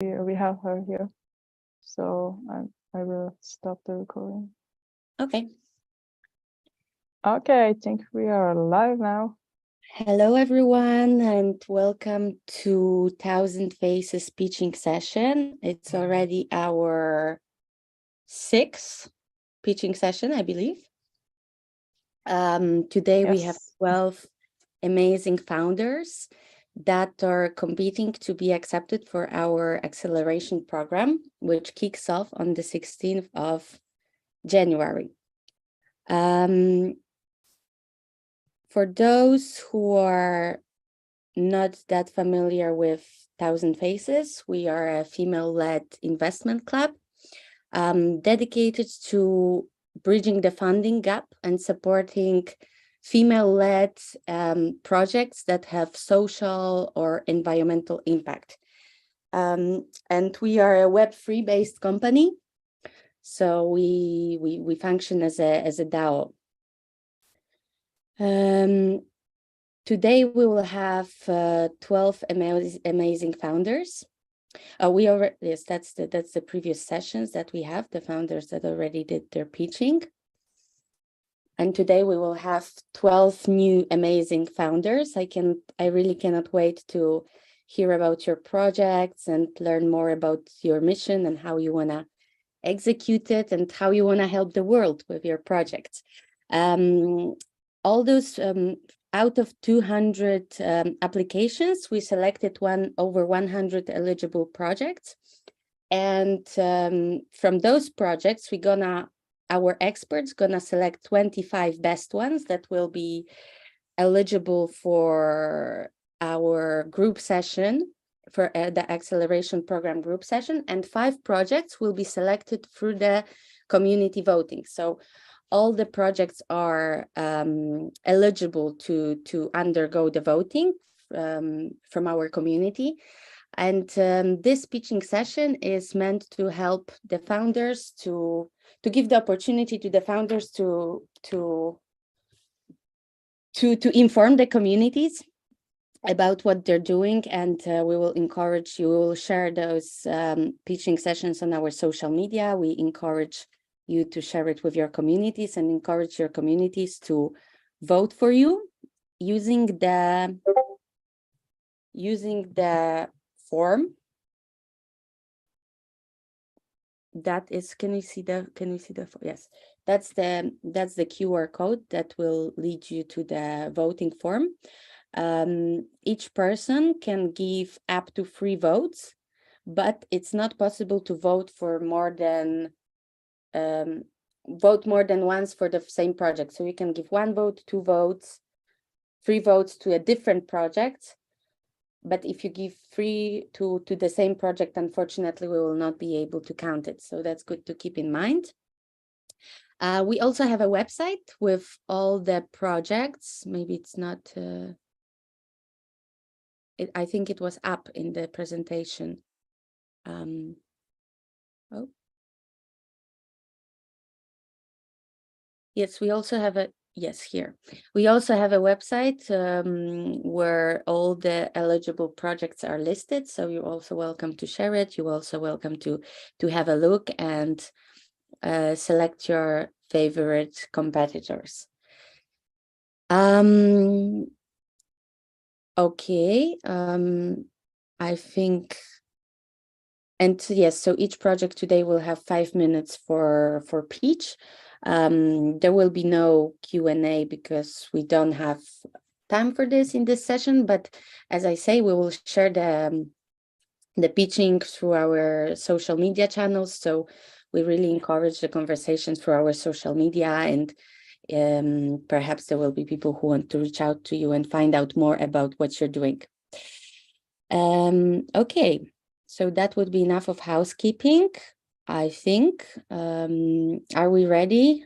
we have her here. So I will stop the recording. Okay. Okay, I think we are live now. Hello, everyone, and welcome to Thousand Faces pitching session. It's already our 6th pitching session, I believe. Today we have 12 amazing founders that are competing to be accepted for our acceleration program, which kicks off on the 16th of January. For those who are not that familiar with Thousand Faces, we are a female-led investment club dedicated to bridging the funding gap and supporting female-led projects that have social or environmental impact. And we are a Web3 based company, so we function as a DAO. Today we will have 12 amazing founders. Yes, that's the previous sessions that we have, the founders that already did their pitching. And today we will have 12 new amazing founders. I really cannot wait to hear about your projects and learn more about your mission and how you want to execute it and how you want to help the world with your projects. All those out of 200 applications, we selected over 100 eligible projects. And from those projects, our experts gonna select 25 best ones that will be eligible for our group session, for the acceleration program group session, and 5 projects will be selected through the community voting. So all the projects are eligible to undergo the voting from our community. And this pitching session is meant to help the founders to give the opportunity to the founders to inform the communities about what they're doing, and we will share those pitching sessions on our social media. We encourage you to share it with your communities and encourage your communities to vote for you using the form that is, can you see the yes, that's the QR code that will lead you to the voting form. Each person can give up to 3 votes, but it's not possible to vote for more than once for the same project. So you can give 1 vote, 2 votes, 3 votes to a different project. But if you give 3 to the same project, unfortunately, we will not be able to count it. So that's good to keep in mind. We also have a website with all the projects. Maybe it's not, I think it was up in the presentation. Oh. Yes, we also have here. We also have a website where all the eligible projects are listed. So you're also welcome to share it. You're also welcome to have a look and select your favorite competitors. Okay, I think, and yes, so each project today will have 5 minutes for pitch. There will be no Q&A because we don't have time for this in this session, but as I say, we will share the pitching through our social media channels. So we really encourage the conversations through our social media, and perhaps there will be people who want to reach out to you and find out more about what you're doing. Okay, so that would be enough of housekeeping, I think. Are we ready?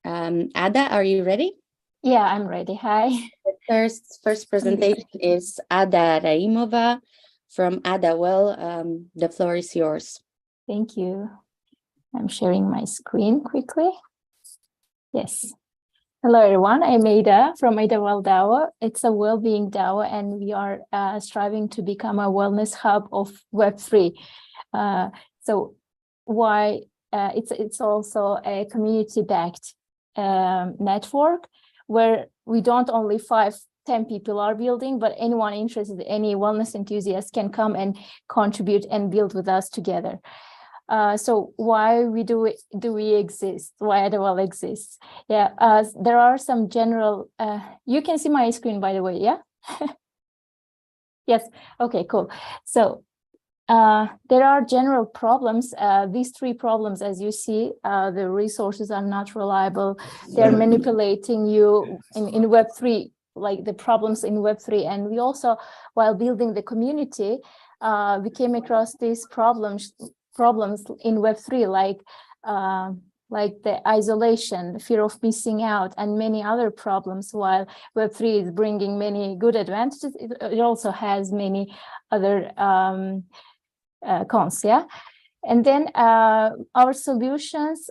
Ada, are you ready? Yeah, I'm ready. Hi. The first presentation is Ada Raimova from Ada Well. The floor is yours. Thank you. I'm sharing my screen quickly. Yes. Hello, everyone. I'm Ada from Ada Well DAO. It's a well-being DAO, and we are striving to become a wellness hub of Web3. So why it's also a community-backed network where we don't only 5-10 people are building, but anyone interested, any wellness enthusiast can come and contribute and build with us together. So why do we exist? Why AdaWell exists? Yeah, there are some general. You can see my screen, by the way. Yeah. Yes. Okay. Cool. So there are general problems. These 3 problems, as you see, the resources are not reliable. They're manipulating you in Web3, like the problems in Web3. And we also, while building the community, we came across these problems in Web3, like the isolation, the fear of missing out, and many other problems. While Web3 is bringing many good advantages, it also has many other cons. Yeah. And then our solutions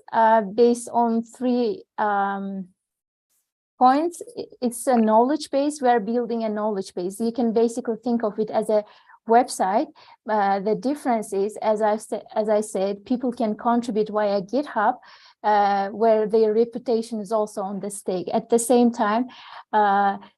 based on 3 points. It's a knowledge base. We're building a knowledge base. You can basically think of it as a website. The difference is, as I said, people can contribute via GitHub, where their reputation is also on the stake. At the same time,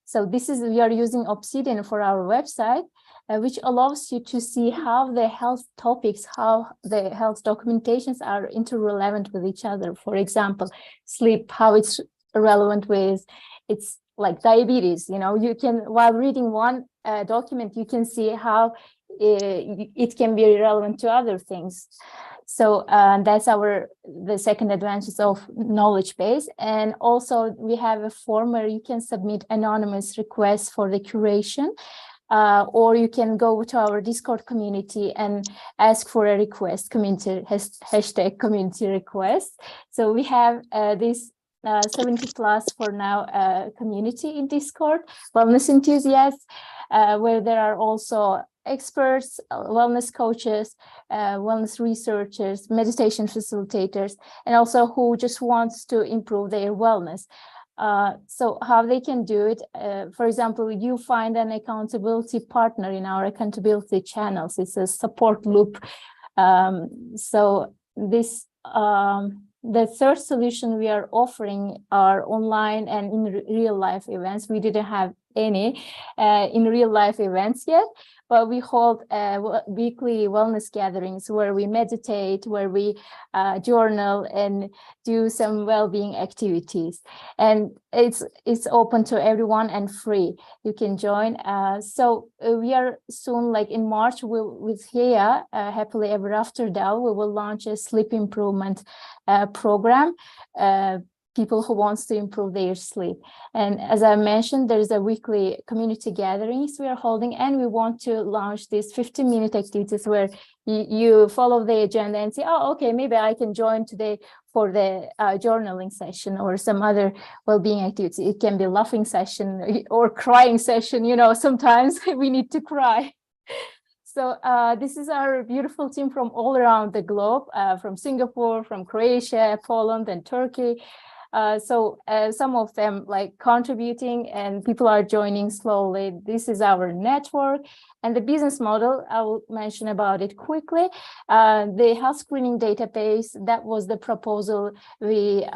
so we are using Obsidian for our website, which allows you to see how the health topics, how the health documentations are interrelevant with each other. For example, sleep, how it's relevant with, it's like diabetes. You can, while reading one document, you can see how it can be relevant to other things. So that's the second advantage of knowledge base. And also we have a form where you can submit anonymous requests for the curation, or you can go to our Discord community and ask for a request, hashtag community request. So we have this 70 plus for now community in Discord, wellness enthusiasts, where there are also experts, wellness coaches, wellness researchers, meditation facilitators, and also who just wants to improve their wellness. So how they can do it, for example, you find an accountability partner in our accountability channels. It's a support loop. So this the third solution we are offering are online and in real life events. We didn't have any in real life events yet, but we hold weekly wellness gatherings where we meditate, where we journal and do some well-being activities. And it's open to everyone and free. You can join. So we are soon, like in March, with Heya, Happily Ever After DAO, we will launch a sleep improvement program. People who wants to improve their sleep. And as I mentioned, there's a weekly community gatherings we are holding, and we want to launch these 15-minute activities where you follow the agenda and say, oh, okay, maybe I can join today for the journaling session or some other well-being activity. It can be laughing session or crying session. Sometimes we need to cry. So this is our beautiful team from all around the globe, from Singapore, from Croatia, Poland, and Turkey. So some of them like contributing, and people are joining slowly. This is our network, and the business model, I will mention about it quickly. The health screening database, that was the proposal we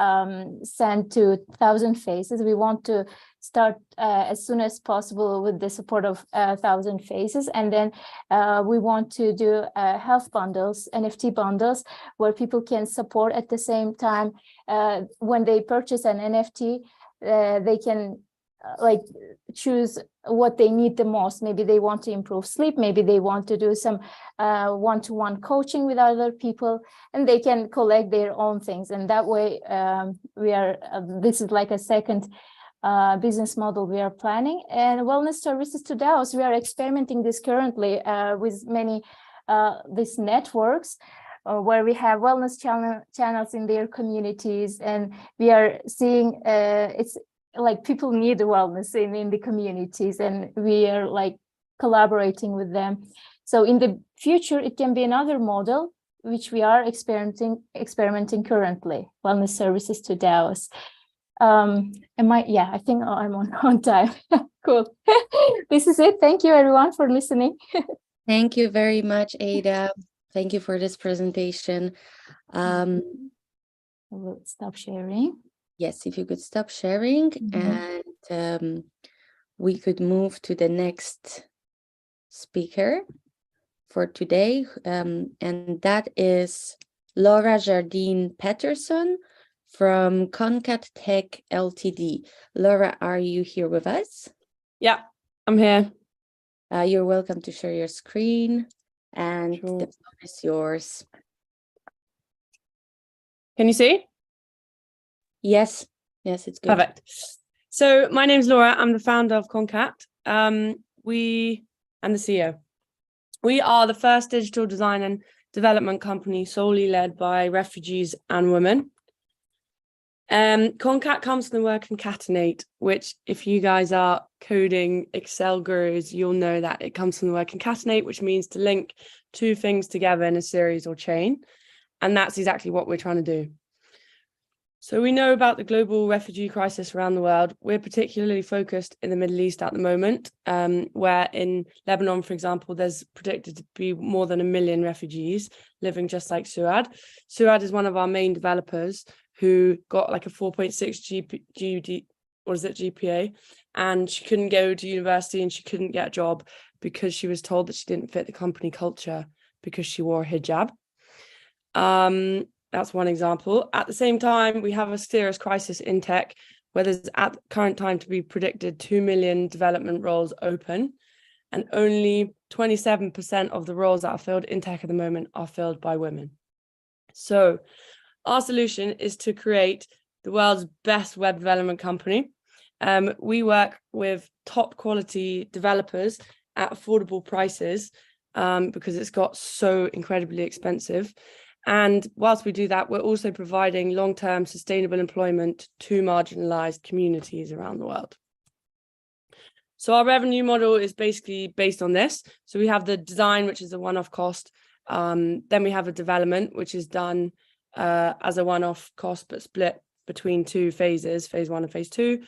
sent to 1,000 Faces. We want to start as soon as possible with the support of 1,000 Faces. And then we want to do health bundles, NFT bundles, where people can support at the same time. When they purchase an NFT, they can choose what they need the most. Maybe they want to improve sleep, maybe they want to do some one-to-one coaching with other people, and they can collect their own things. And that way this is like a second business model we are planning. And wellness services to DAOs, we are experimenting this currently with many these networks where we have wellness channels in their communities, and we are seeing it's like people need wellness in the communities, and we are like collaborating with them. So in the future, it can be another model which we are experimenting currently, wellness services to DAOs. Yeah, I think I'm on time. Cool. This is it. Thank you everyone for listening. Thank you very much, Ada. Thank you for this presentation. I will stop sharing. Yes, if you could stop sharing and we could move to the next speaker for today. And that is Laura Jardine Patterson from Concat Tech Ltd. Laura, are you here with us? Yeah, I'm here. You're welcome to share your screen and Sure. the floor is yours. Can you see? Yes, it's good. Perfect. So my name's Laura. I'm the founder of Concat. And the CEO. We are the first digital design and development company solely led by refugees and women. Concat comes from the word concatenate, which if you guys are coding Excel gurus, you'll know that it comes from the word concatenate, which means to link two things together in a series or chain. And that's exactly what we're trying to do. So we know about the global refugee crisis around the world. We're particularly focused in the Middle East at the moment, where in Lebanon, for example, there's predicted to be more than 1 million refugees living just like Suad. Suad is one of our main developers who got like a 4.6 GPA, and she couldn't go to university and she couldn't get a job because she was told that she didn't fit the company culture because she wore a hijab. That's one example. At the same time, we have a serious crisis in tech where there's at the current time to be predicted 2 million development roles open, and only 27% of the roles that are filled in tech at the moment are filled by women. So our solution is to create the world's best web development company. We work with top quality developers at affordable prices because it's got so incredibly expensive. And whilst we do that, we're also providing long-term sustainable employment to marginalized communities around the world. So our revenue model is basically based on this. So we have the design, which is a one-off cost. Then we have a development, which is done as a one-off cost, but split between two phases, phase 1 and phase 2.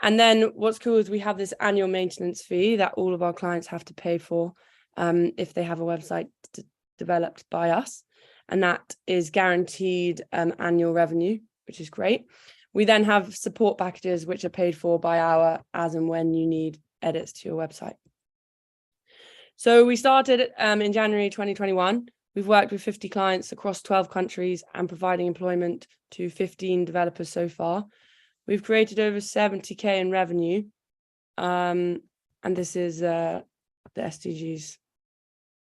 And then what's cool is we have this annual maintenance fee that all of our clients have to pay for if they have a website developed by us. And that is guaranteed annual revenue, which is great. We then have support packages, which are paid for by hour as and when you need edits to your website. So we started in January 2021. We've worked with 50 clients across 12 countries and providing employment to 15 developers so far. We've created over 70K in revenue. And this is the SDGs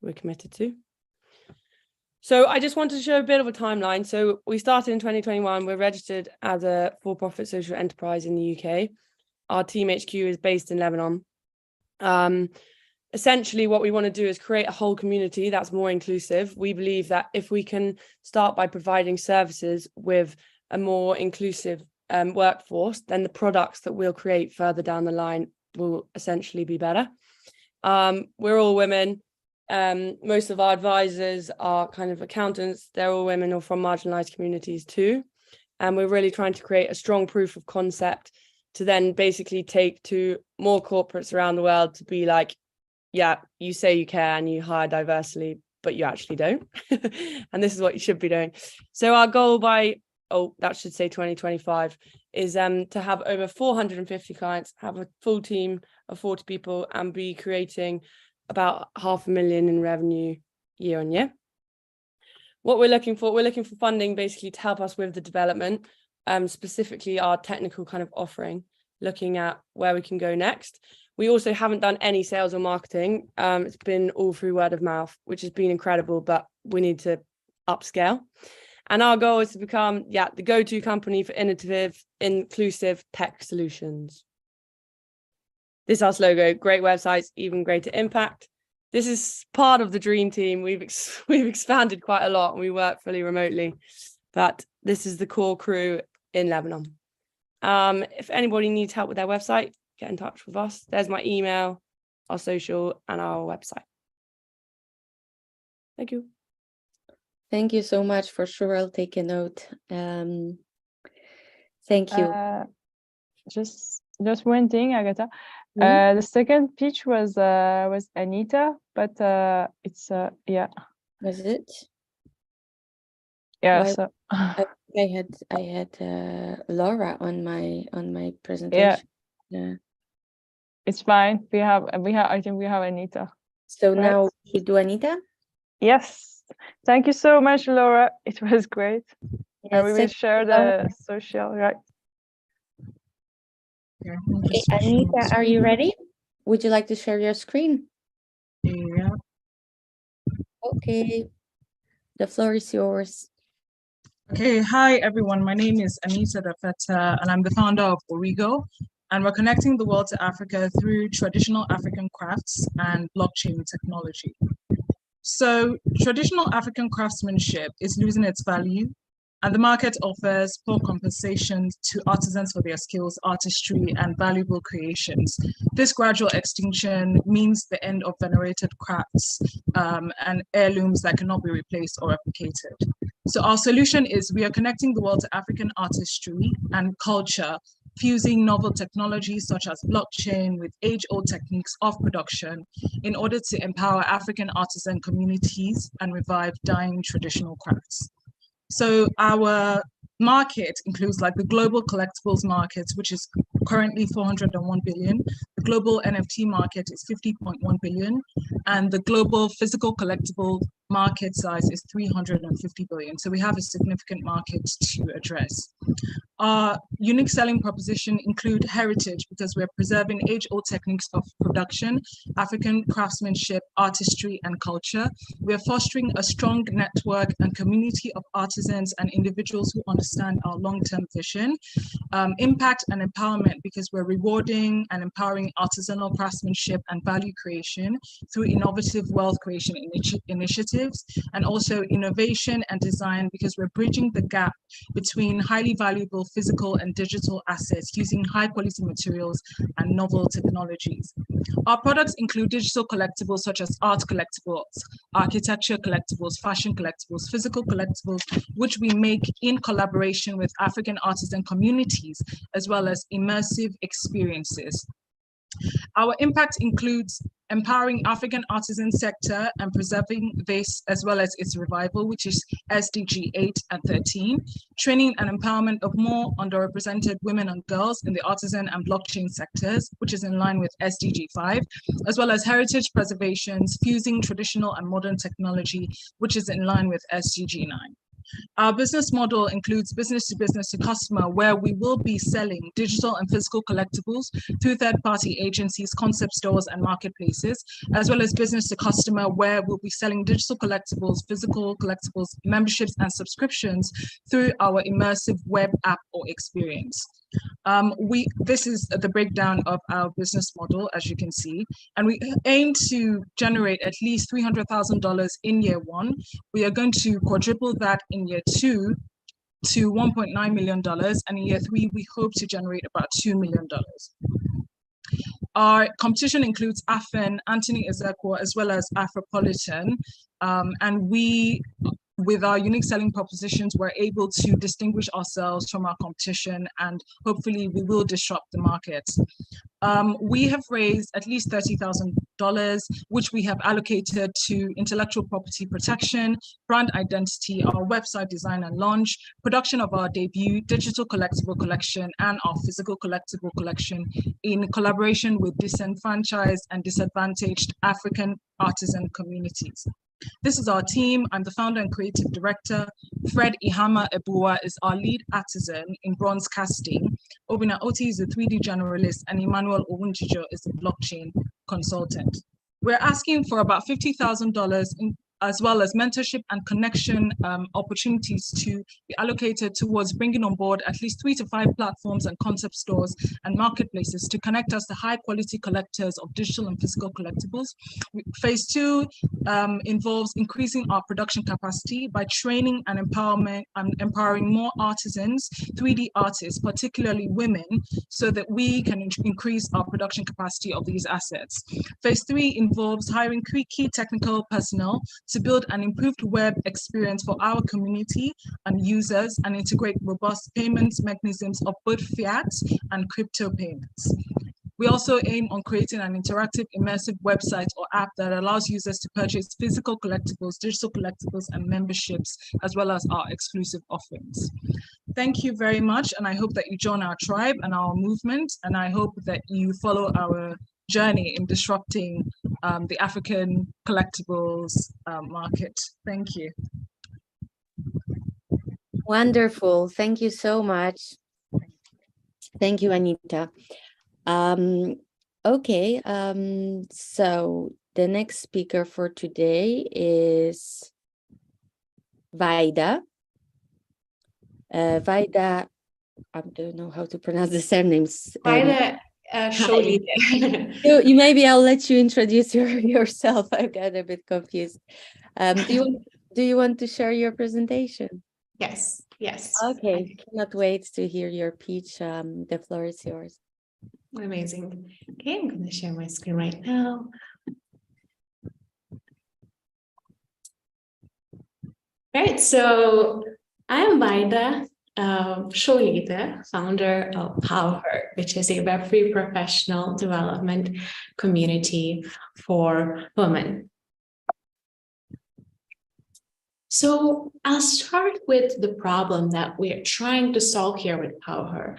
we're committed to. So I just wanted to show a bit of a timeline. So we started in 2021. We're registered as a for-profit social enterprise in the UK. Our team HQ is based in Lebanon. Essentially, what we want to do is create a whole community that's more inclusive. We believe that if we can start by providing services with a more inclusive workforce, then the products that we'll create further down the line will essentially be better. We're all women. Most of our advisors are kind of accountants. They're all women or from marginalized communities too. And we're really trying to create a strong proof of concept to then basically take to more corporates around the world to be like, yeah, you say you care and you hire diversely, but you actually don't. And this is what you should be doing. So our goal by, that should say 2025, is to have over 450 clients, have a full team of 40 people and be creating about 500,000 in revenue year on year. What we're looking for funding basically to help us with the development, specifically our technical kind of offering, looking at where we can go next. We also haven't done any sales or marketing. It's been all through word of mouth, which has been incredible, but we need to upscale. And our goal is to become, the go-to company for innovative, inclusive tech solutions. This is our logo, great websites, even greater impact. This is part of the dream team. We've expanded quite a lot and we work fully remotely, but this is the core crew in Lebanon. If anybody needs help with their website, get in touch with us. There's my email, our social, and our website. Thank you. Thank you so much. For sure, I'll take a note. Thank you. just one thing, Agatha. Mhm. The second pitch was Anita, but it's yeah, Was it? yeah. Why- So I had Laura on my presentation. Yeah. it's fine. We have I think we have Anita. So Right. now we should do Anita. Yes. Thank you so much, Laura. It was great. Yes, And we will thank you, share Laura. the social, right? Yeah, Okay, Anita, are you ready? Would you like to share your screen? Yeah. Okay, the floor is yours. Okay, hi everyone. My name is Anita Dafeta, and I'm the founder of Origo. And we're connecting the world to Africa through traditional African crafts and blockchain technology. So, traditional African craftsmanship is losing its value, and the market offers poor compensation to artisans for their skills, artistry, and valuable creations. This gradual extinction means the end of venerated crafts and heirlooms that cannot be replaced or replicated. So our solution is we are connecting the world to African artistry and culture, fusing novel technologies such as blockchain with age-old techniques of production in order to empower African artisan communities and revive dying traditional crafts. So our market includes like the global collectibles market, which is currently 401 billion. The global NFT market is 50.1 billion. And the global physical collectible market size is 350 billion. So we have a significant market to address. Our unique selling proposition include heritage because we're preserving age-old techniques of production, African craftsmanship, artistry, and culture. We're fostering a strong network and community of artisans and individuals who understand our long-term vision. Impact and empowerment because we're rewarding and empowering artisanal craftsmanship and value creation through innovative wealth creation initiatives, and also innovation and design because we're bridging the gap between highly valuable physical and digital assets using high quality materials and novel technologies. Our products include digital collectibles such as art collectibles, architecture collectibles, fashion collectibles, physical collectibles, which we make in collaboration with African artisan communities, as well as immersive experiences. Our impact includes empowering African artisan sector and preserving this as well as its revival, which is SDG 8 and 13, training and empowerment of more underrepresented women and girls in the artisan and blockchain sectors, which is in line with SDG 5, as well as heritage preservations, fusing traditional and modern technology, which is in line with SDG 9. Our business model includes business to customer, where we will be selling digital and physical collectibles through third-party agencies, concept stores, and marketplaces, as well as business to customer, where we'll be selling digital collectibles, physical collectibles, memberships, and subscriptions through our immersive web app or experience. This is the breakdown of our business model, as you can see, and we aim to generate at least $300,000 in year one. We are going to quadruple that in year two to $1.9 million, and in year three, we hope to generate about $2 million. Our competition includes AFEN, Anthony Ezekwo, as well as Afropolitan, and we, with our unique selling propositions, we're able to distinguish ourselves from our competition, and hopefully we will disrupt the market. We have raised at least $30,000, which we have allocated to intellectual property protection, brand identity, our website design and launch, production of our debut digital collectible collection, and our physical collectible collection in collaboration with disenfranchised and disadvantaged African artisan communities. This is our team. I'm the founder and creative director. Fred Ihama Ebua is our lead artisan in bronze casting. Obina Oti is a 3D generalist, and Emmanuel Owunjijo is a blockchain consultant. We're asking for about $50,000 as well as mentorship and connection opportunities to be allocated towards bringing on board at least 3 to 5 platforms and concept stores and marketplaces to connect us to high quality collectors of digital and physical collectibles. Phase 2 involves increasing our production capacity by training and empowering more artisans, 3D artists, particularly women, so that we can increase our production capacity of these assets. Phase 3 involves hiring key technical personnel to build an improved web experience for our community and users and integrate robust payments mechanisms of both fiat and crypto payments. We also aim on creating an interactive, immersive website or app that allows users to purchase physical collectibles, digital collectibles, and memberships, as well as our exclusive offerings. Thank you very much, and I hope that you join our tribe and our movement, and I hope that you follow our journey in disrupting the African collectibles market. Thank you. Wonderful. Thank you so much. Thank you, Anita. Okay, so the next speaker for today is Vaida. Vaida, I don't know how to pronounce the surnames. Vaida Sholite. You maybe I'll let you introduce yourself. I got a bit confused. Do you want to share your presentation? Yes. Okay, cannot wait to hear your pitch. The floor is yours. Amazing. Okay, I'm going to share my screen right now. Right, so I am Vaida Sholite, founder of PowerHer, which is a Web3 professional development community for women. So I'll start with the problem that we're trying to solve here with PowerHer.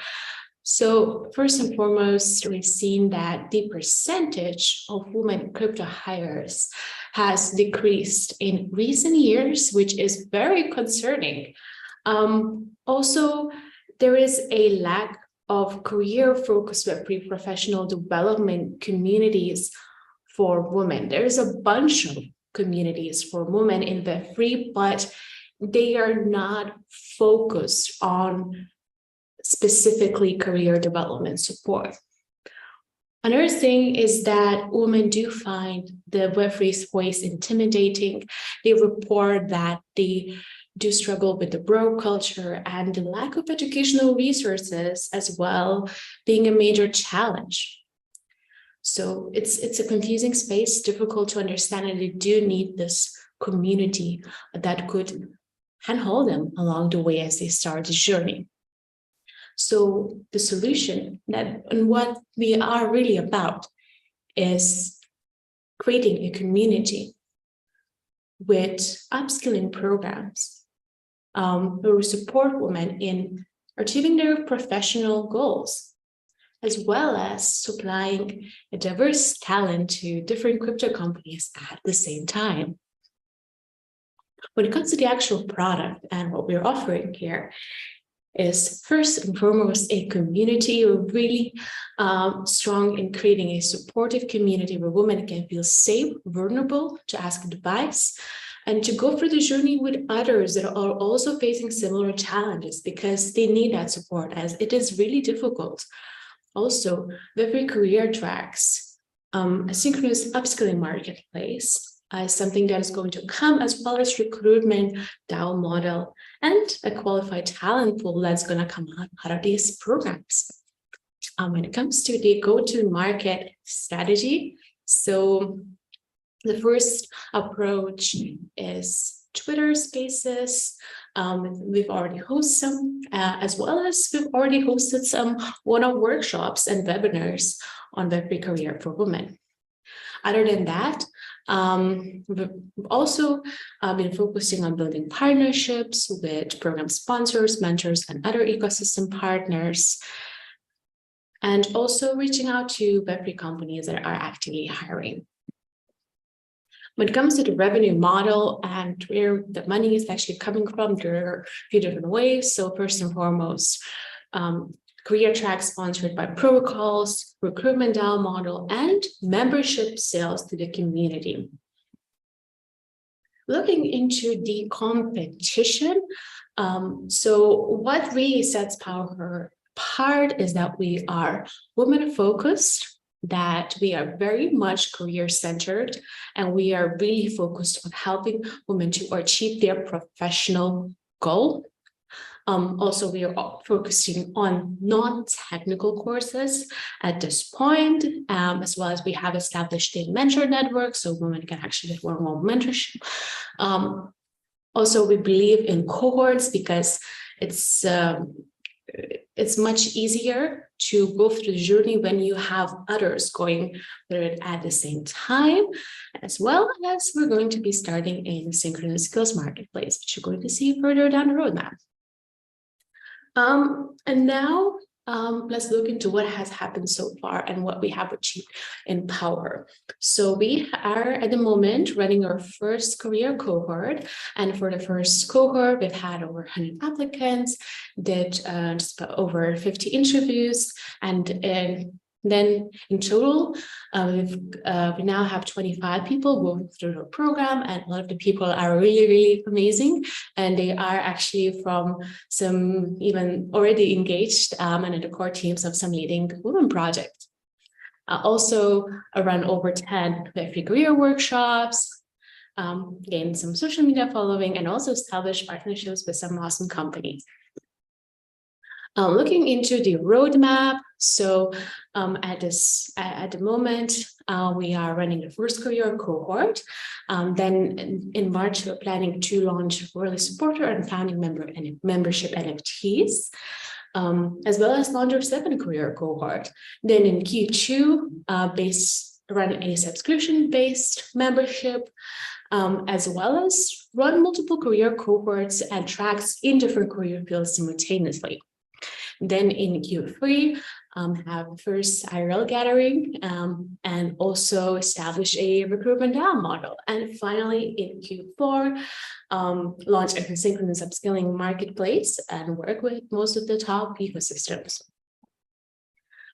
So first and foremost, we've seen that the percentage of women crypto hires has decreased in recent years, which is very concerning. Also, there is a lack of career-focused Web3 professional development communities for women. There's a bunch of communities for women in Web3, but they are not focused on specifically career development support. Another thing is that women do find the Web3 space intimidating. They report that they do struggle with the bro culture and the lack of educational resources as well being a major challenge. So it's a confusing space, difficult to understand, and they do need this community that could handhold them along the way as they start the journey. So the solution and what we are really about is creating a community with upskilling programs who support women in achieving their professional goals, as well as supplying a diverse talent to different crypto companies at the same time. When it comes to the actual product and what we're offering here, is first and foremost a community. We're really strong in creating a supportive community where women can feel safe, vulnerable to ask advice, and to go through the journey with others that are also facing similar challenges, because they need that support, as it is really difficult. Also, Web3 career tracks, a synchronous upskilling marketplace, something that is going to come, as well as recruitment DAO model and a qualified talent pool that's going to come out of these programs. When it comes to the go-to-market strategy, so the first approach is Twitter Spaces. We've already hosted some, as well as we've already hosted some one-on-one workshops and webinars on Web3 career for women. Other than that, we've also been focusing on building partnerships with program sponsors, mentors, and other ecosystem partners, and also reaching out to Web3 companies that are actively hiring. When it comes to the revenue model and where the money is actually coming from, there are a few different ways. So first and foremost, career track sponsored by protocols, recruitment DAO model, and membership sales to the community. Looking into the competition, so what really sets PowerHer apart is that we are women-focused, that we are very much career-centered, and we are really focused on helping women to achieve their professional goal. Also, we are focusing on non-technical courses at this point, as well as we have established a mentor network, so women can actually get one-on-one mentorship. Also, we believe in cohorts because it's much easier to go through the journey when you have others going through it at the same time, as well as we're going to be starting a synchronous skills marketplace, which you're going to see further down the roadmap. And now let's look into what has happened so far and what we have achieved in Power. So we are at the moment running our first career cohort. And for the first cohort, we've had over 100 applicants, did just about over 50 interviews. And then in total, we now have 25 people going through the program, and a lot of the people are really, really amazing. And they are actually from some even already engaged and in the core teams of some leading women projects. Also, around over 10 free career workshops, gained some social media following, and also established partnerships with some awesome companies. Looking into the roadmap, so at the moment, we are running the first career cohort. Then in March, we're planning to launch early supporter and founding membership NFTs, as well as launch our second career cohort. Then in Q2, run a subscription-based membership, as well as run multiple career cohorts and tracks in different career fields simultaneously. Then in Q3, have first IRL gathering and also establish a recruitment DAO model. And finally, in Q4, launch a synchronous upskilling marketplace and work with most of the top ecosystems.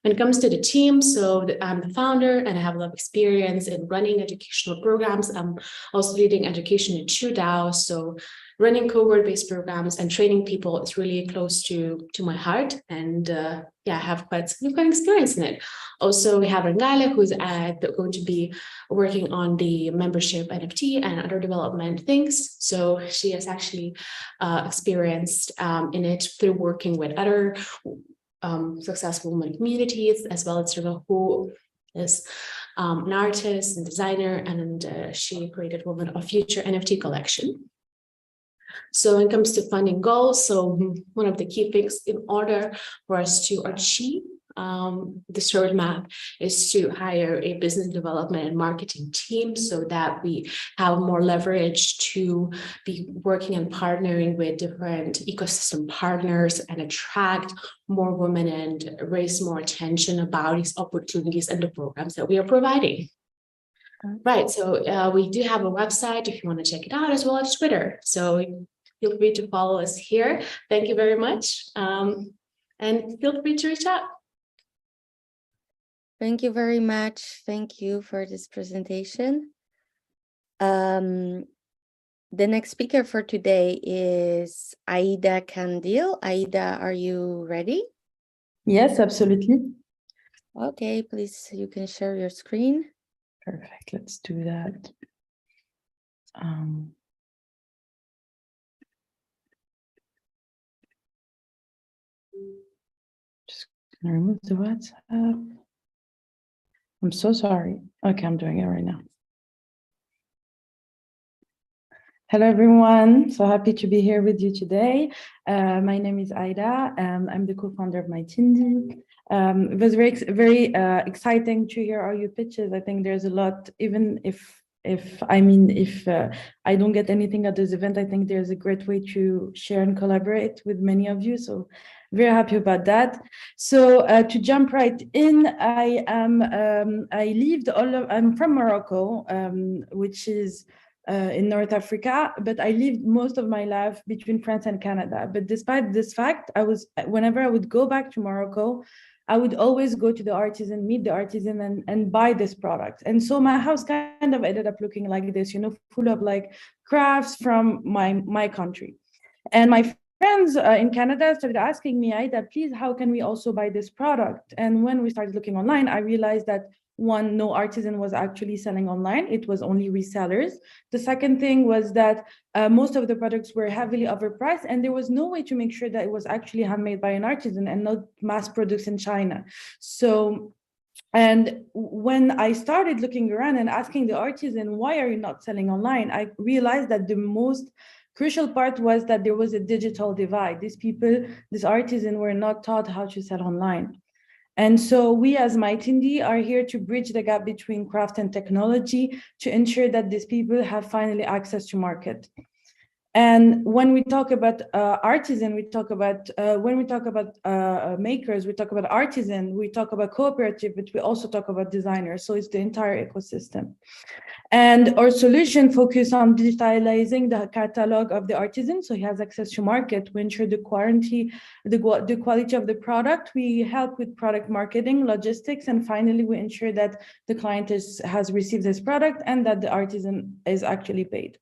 When it comes to the team, so I'm the founder and I have a lot of experience in running educational programs. I'm also leading education in 2 DAOs. So running cohort-based programs and training people is really close to my heart. And yeah, I have quite significant experience in it. Also, we have Rangale, who's going to be working on the membership NFT and other development things. So she has actually experienced in it through working with other successful women communities, as well as who is an artist and designer, and she created Women of Future NFT collection. So when it comes to funding goals, so one of the key things in order for us to achieve this roadmap is to hire a business development and marketing team so that we have more leverage to be working and partnering with different ecosystem partners and attract more women and raise more attention about these opportunities and the programs that we are providing. Right, so we do have a website if you want to check it out, as well as Twitter. So feel free to follow us here. Thank you very much. And feel free to reach out. Thank you very much. Thank you for this presentation. The next speaker for today is Aida Kandil. Aida, are you ready? Yes, absolutely. Okay, please, you can share your screen. Perfect. Let's do that. Just gonna remove the WhatsApp. I'm so sorry. Okay, I'm doing it right now. Hello, everyone. So happy to be here with you today. My name is Aida. I'm the co-founder of MyTindy. It was very exciting to hear all your pitches. I think there's a lot, even if I don't get anything at this event, I think there's a great way to share and collaborate with many of you. So very happy about that. So to jump right in, I'm from Morocco, which is in North Africa, but I lived most of my life between France and Canada. But despite this fact, whenever I would go back to Morocco, I would always go to the artisan, meet the artisan and buy this product. And so my house kind of ended up looking like this, full of like crafts from my country. And my friends in Canada started asking me, Aida, please, how can we also buy this product? And when we started looking online, I realized that one, no artisan was actually selling online. It was only resellers. The second thing was that most of the products were heavily overpriced, and there was no way to make sure that it was actually handmade by an artisan and not mass produced in China. So, and when I started looking around and asking the artisan, why are you not selling online? I realized that the most crucial part was that there was a digital divide. These people, these artisans were not taught how to sell online. And so we as Mytindi are here to bridge the gap between craft and technology to ensure that these people have finally access to market. And when we talk about artisan, we talk about, when we talk about makers, we talk about artisan, we talk about cooperative, but we also talk about designers. So it's the entire ecosystem. And our solution focus on digitalizing the catalog of the artisan, so he has access to market. We ensure the quality of the product. We help with product marketing, logistics, and finally, we ensure that the client has received his product and that the artisan is actually paid.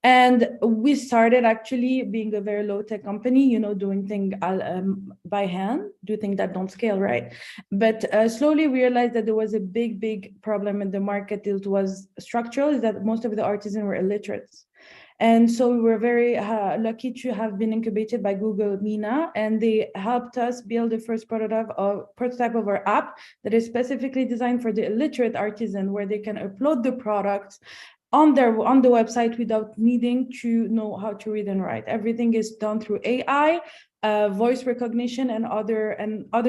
And we started actually being a very low-tech company, you know, doing things by hand, do things that don't scale, right? But slowly we realized that there was a big problem in the market. It was structural, is that most of the artisans were illiterate. And so we were very lucky to have been incubated by Google MENA, and they helped us build the first prototype of our app that is specifically designed for the illiterate artisan, where they can upload the products on the website without needing to know how to read and write. Everything is done through AI, voice recognition, and other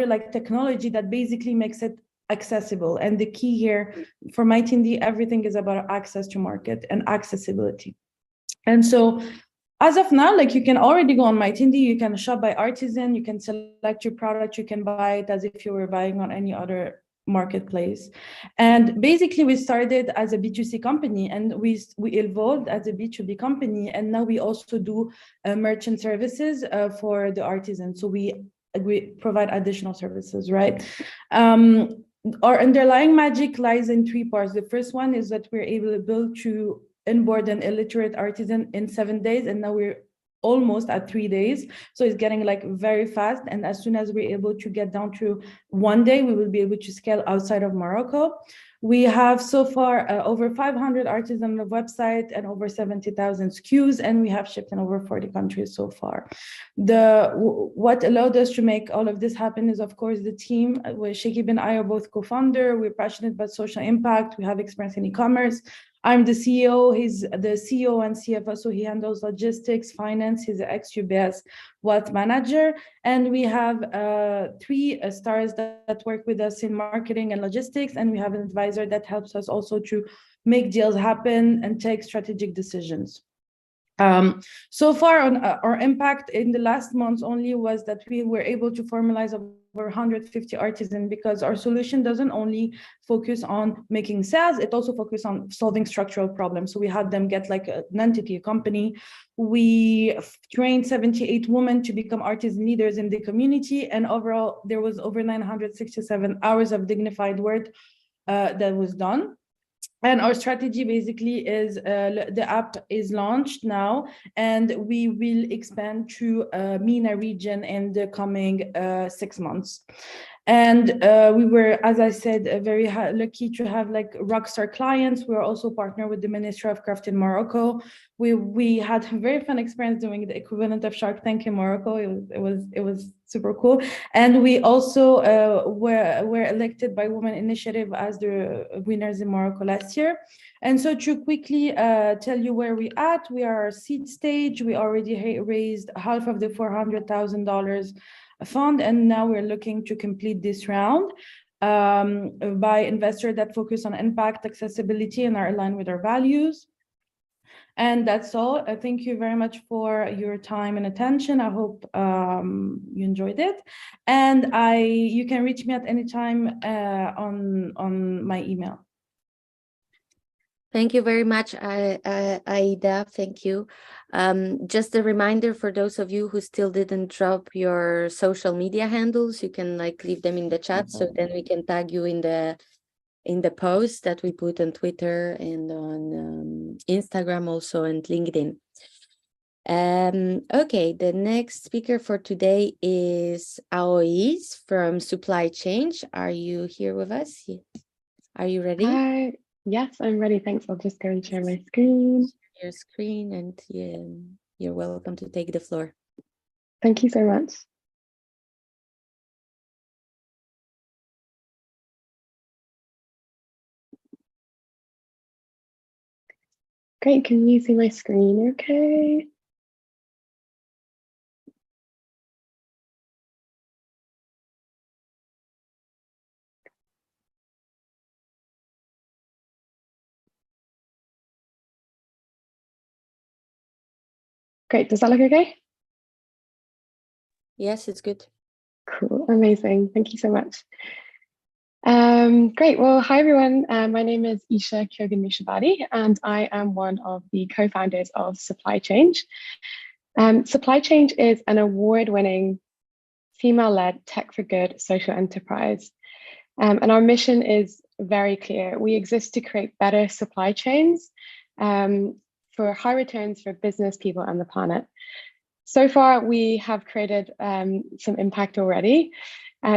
like technology that basically makes it accessible. And the key here for Mytindi, everything is about access to market and accessibility. And so as of now, like you can already go on Mytindi, you can shop by artisan, you can select your product, you can buy it as if you were buying on any other marketplace. And basically we started as a B2C company, and we evolved as a B2B company, and now we also do merchant services for the artisans. So we provide additional services, right? Our underlying magic lies in three parts. The first one is that we're able to onboard an illiterate artisan in 7 days, and now we're almost at 3 days. So it's getting like very fast. And as soon as we're able to get down to 1 day, we will be able to scale outside of Morocco. We have so far over 500 artisans on the website and over 70,000 SKUs, and we have shipped in over 40 countries so far. What allowed us to make all of this happen is, of course, the team. Shakib and I are both co-founder. We're passionate about social impact. We have experience in e-commerce. I'm the CEO, he's the CEO and CFO, so he handles logistics, finance, he's an ex-UBS wealth manager. And we have 3 stars that work with us in marketing and logistics, and we have an advisor that helps us also to make deals happen and take strategic decisions. So far on our impact in the last months only was that we were able to formalize over 150 artisans, because our solution doesn't only focus on making sales, it also focuses on solving structural problems. So we had them get like an entity, a company. We trained 78 women to become artisan leaders in the community, and overall there was over 967 hours of dignified work that was done. And our strategy basically is the app is launched now, and we will expand to MENA region in the coming 6 months. And we were, as I said, very lucky to have like rockstar clients. We are also partnered with the Ministry of Craft in Morocco. We had a very fun experience doing the equivalent of Shark Tank in Morocco. It was super cool. And we also were elected by Women Initiative as the winners in Morocco last year. And so to quickly tell you where we're at, we are seed stage. We already raised half of the $400,000 fund, and now we're looking to complete this round by investors that focus on impact, accessibility, and are aligned with our values. And that's all. Thank you very much for your time and attention. I hope you enjoyed it. And you can reach me at any time on my email. Thank you very much, Aida. Thank you. Just a reminder for those of you who still didn't drop your social media handles, you can like leave them in the chat, so then we can tag you in the post that we put on Twitter and on Instagram also, and LinkedIn. Okay, the next speaker for today is Alois from Supply Change. Are you here with us? Are you ready? Hi. Yes, I'm ready. Thanks. I'll just go and share my screen. Your screen, and you're welcome to take the floor. Thank you so much. Great. Can you see my screen okay? Great. Does that look okay? Yes, it's good. Cool. Amazing. Thank you so much. Great. Well, hi, everyone. My name is Isha Kyogen-Mushabadi, and I am one of the co-founders of Supply Change. Supply Change is an award-winning female-led tech for good social enterprise. And our mission is very clear. We exist to create better supply chains for high returns for business, people, and the planet. So far, we have created some impact already.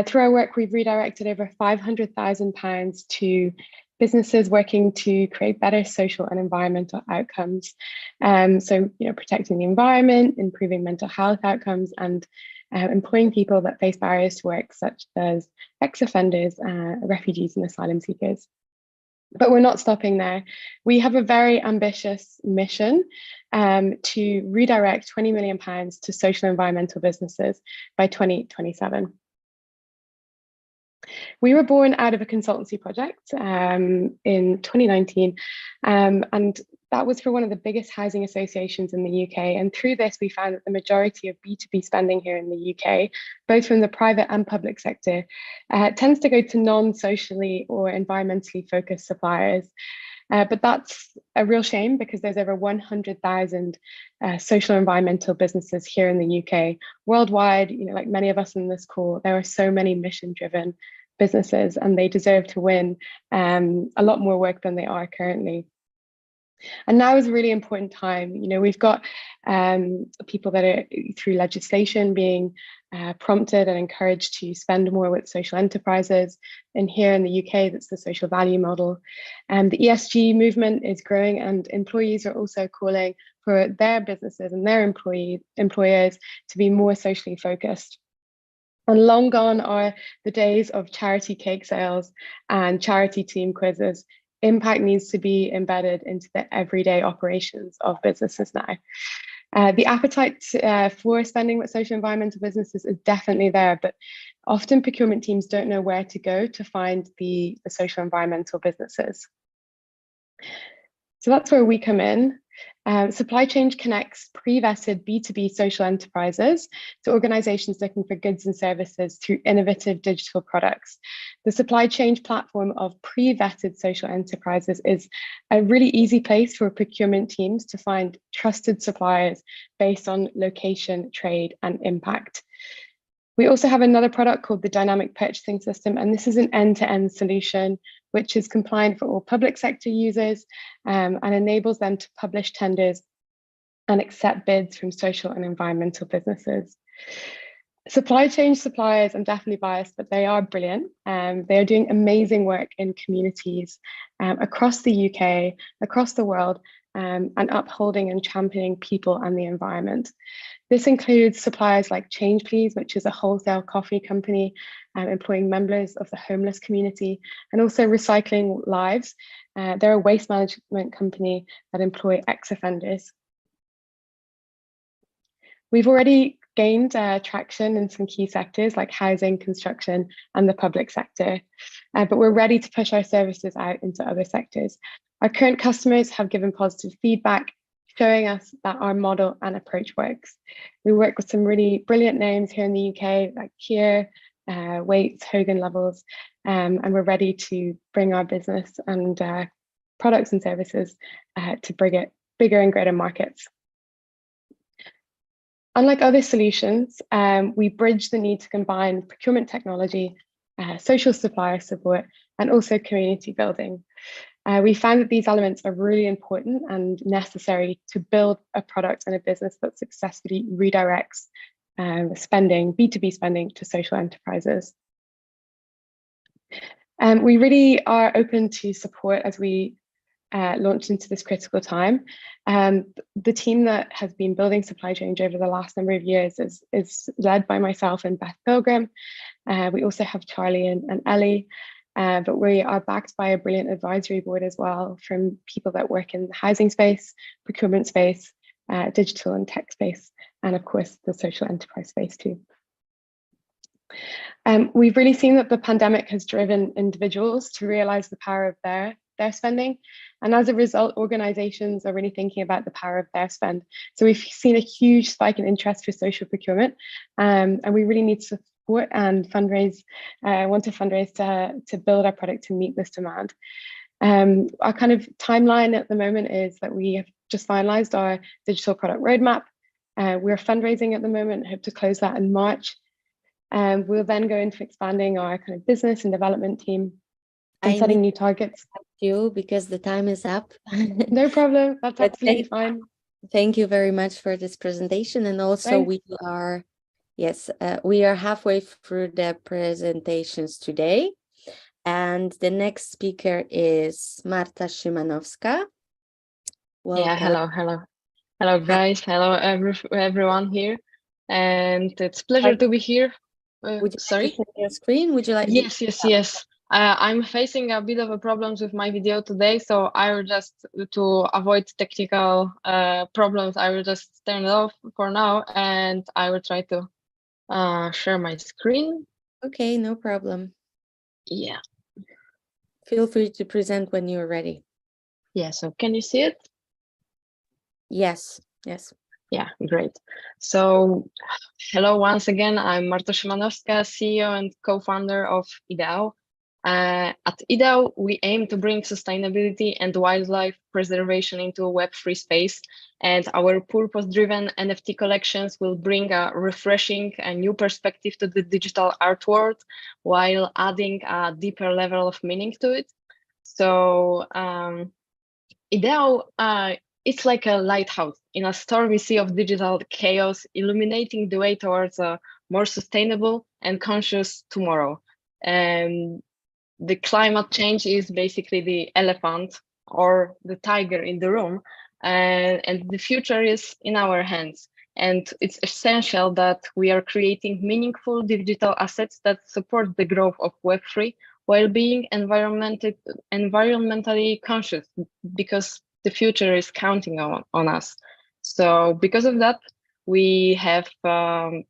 Through our work, we've redirected over £500,000 to businesses working to create better social and environmental outcomes. So, protecting the environment, improving mental health outcomes, and employing people that face barriers to work, such as ex-offenders, refugees, and asylum seekers. But we're not stopping there. We have a very ambitious mission to redirect £20 million to social and environmental businesses by 2027. We were born out of a consultancy project in 2019, and that was for one of the biggest housing associations in the UK. And through this, we found that the majority of B2B spending here in the UK, both from the private and public sector, tends to go to non-socially or environmentally focused suppliers. But that's a real shame, because there's over 100,000 social and environmental businesses here in the UK. Worldwide, like many of us in this call, there are so many mission-driven businesses, and they deserve to win a lot more work than they are currently. And now is a really important time. We've got people that are, through legislation, being prompted and encouraged to spend more with social enterprises. And here in the UK, that's the social value model. And the ESG movement is growing, and employees are also calling for their businesses and their employers to be more socially focused. And long gone are the days of charity cake sales and charity team quizzes. Impact needs to be embedded into the everyday operations of businesses now. The appetite for spending with social environmental businesses is definitely there, but often procurement teams don't know where to go to find the social environmental businesses. So that's where we come in. Supply Chain connects pre-vetted B2B social enterprises to organizations looking for goods and services through innovative digital products. The Supply Chain platform of pre-vetted social enterprises is a really easy place for procurement teams to find trusted suppliers based on location, trade, and impact. We also have another product called the Dynamic Purchasing System, and this is an end-to-end solution which is compliant for all public sector users and enables them to publish tenders and accept bids from social and environmental businesses. Supply Chain suppliers, I'm definitely biased, but they are brilliant. They are doing amazing work in communities across the UK, across the world, and upholding and championing people and the environment. This includes suppliers like Change Please, which is a wholesale coffee company employing members of the homeless community, and also Recycling Lives. They're a waste management company that employ ex-offenders. We've already gained traction in some key sectors like housing, construction, and the public sector, but we're ready to push our services out into other sectors. Our current customers have given positive feedback, showing us that our model and approach works. We work with some really brilliant names here in the UK, like Kier, Waits, Hogan Lovells, and we're ready to bring our business and products and services to bring it bigger and greater markets. Unlike other solutions, we bridge the need to combine procurement technology, social supplier support, and also community building. We found that these elements are really important and necessary to build a product and a business that successfully redirects spending, B2B spending, to social enterprises. We really are open to support as we launch into this critical time. The team that has been building Supply Change over the last number of years is led by myself and Beth Pilgrim. We also have Charlie and Ellie, but we are backed by a brilliant advisory board as well from people that work in the housing space, procurement space, digital and tech space, and of course the social enterprise space too. We've really seen that the pandemic has driven individuals to realize the power of their spending. And as a result, organizations are really thinking about the power of their spend. So we've seen a huge spike in interest for social procurement, and we really need support and want to fundraise to build our product to meet this demand. Our kind of timeline at the moment is that we have just finalized our digital product roadmap. We're fundraising at the moment, hope to close that in March. We'll then go into expanding our kind of business and development team and setting new targets. You because the time is up. No problem. That's absolutely fine. Thank you very much for this presentation. And also we are halfway through the presentations today. And the next speaker is Marta Szymanowska. Welcome. Yeah, hello guys. Hello everyone here. And it's a pleasure to be here. Sorry? Like your screen? Would you like? Yes. I'm facing a bit of a problems with my video today, so I will just, to avoid technical problems, I will just turn it off for now, and I will try to share my screen. Okay, no problem. Yeah. Feel free to present when you're ready. Yeah, so can you see it? Yes. Yeah, great. So hello once again, I'm Marta Szymanowska, CEO and co-founder of Ideał. At Ideał, we aim to bring sustainability and wildlife preservation into a Web3 space, and our purpose-driven NFT collections will bring a refreshing and new perspective to the digital art world while adding a deeper level of meaning to it. So Ideał, it's like a lighthouse in a stormy sea of digital chaos, illuminating the way towards a more sustainable and conscious tomorrow. And the climate change is basically the elephant or the tiger in the room, and the future is in our hands. And it's essential that we are creating meaningful digital assets that support the growth of Web3 while being environmentally conscious, because the future is counting on us. So because of that, we are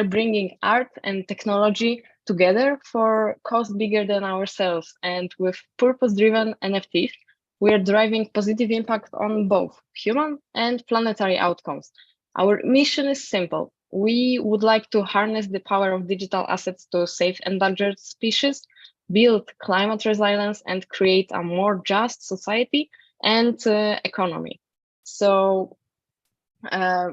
bringing art and technology together for cause bigger than ourselves, and with purpose-driven NFTs, we are driving positive impact on both human and planetary outcomes. Our mission is simple. We would like to harness the power of digital assets to save endangered species, build climate resilience, and create a more just society and economy. So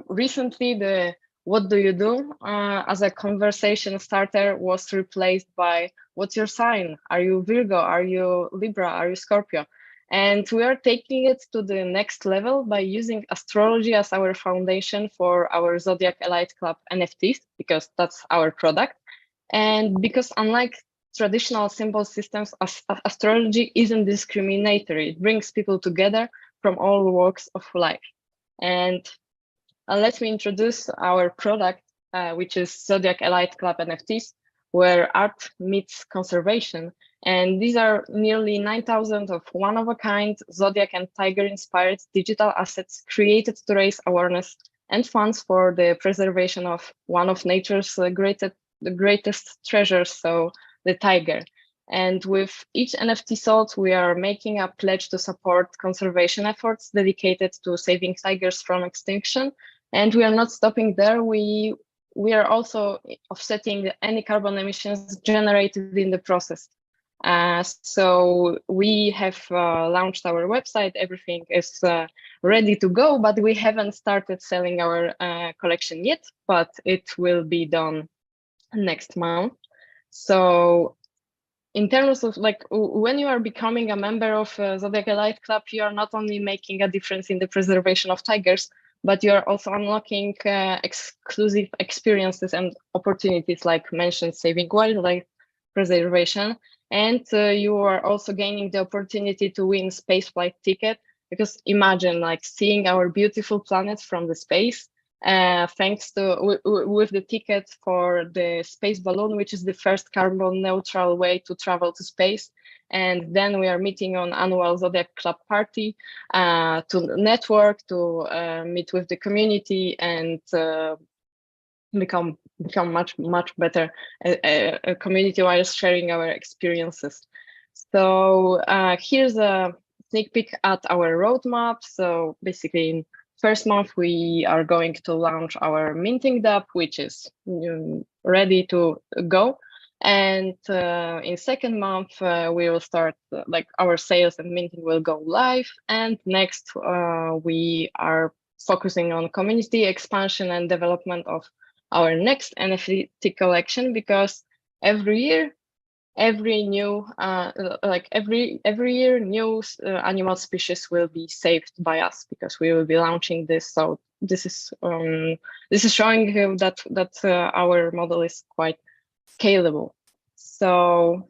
recently, the "what do you do" as a conversation starter was replaced by "what's your sign? Are you Virgo? Are you Libra? Are you Scorpio?" And we are taking it to the next level by using astrology as our foundation for our Zodiac Elite Club NFTs, because that's our product. And because unlike traditional symbol systems, astrology isn't discriminatory. It brings people together from all walks of life. And let me introduce our product, which is Zodiac Elite Club NFTs, where art meets conservation. And these are nearly 9,000 of one-of-a-kind Zodiac and Tiger-inspired digital assets created to raise awareness and funds for the preservation of one of nature's greatest treasures, so the tiger. And with each NFT sold, we are making a pledge to support conservation efforts dedicated to saving tigers from extinction. And we are not stopping there. We are also offsetting any carbon emissions generated in the process. So we have launched our website. Everything is ready to go, but we haven't started selling our collection yet, but it will be done next month. So in terms of like, when you are becoming a member of Zodiac Elite Club, you are not only making a difference in the preservation of tigers, but you are also unlocking exclusive experiences and opportunities like mentioned saving wildlife, preservation. And you are also gaining the opportunity to win spaceflight ticket, because imagine like seeing our beautiful planet from the space, thanks to with the ticket for the space balloon, which is the first carbon neutral way to travel to space. And then we are meeting on annual Zodiac Club party to network, to meet with the community, and become much better a community while sharing our experiences. So here's a sneak peek at our roadmap. So basically, in first month we are going to launch our minting DApp, which is ready to go. And in second month, we will start like our sales and minting will go live. And next, we are focusing on community expansion and development of our next NFT collection, because every year, every new every year, new animal species will be saved by us, because we will be launching this. So this is showing him that our model is quite scalable. So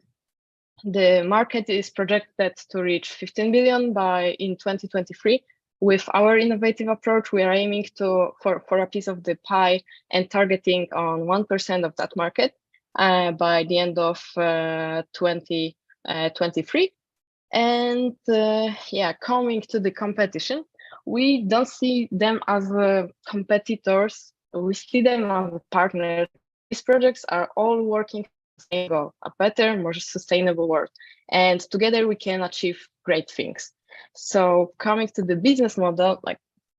the market is projected to reach 15 billion in 2023. With our innovative approach, we are aiming for a piece of the pie and targeting on 1% of that market by the end of 2023. And yeah, coming to the competition, we don't see them as competitors. We see them as partners. These projects are all working for the same goal, a better, more sustainable world. And together we can achieve great things. So coming to the business model, like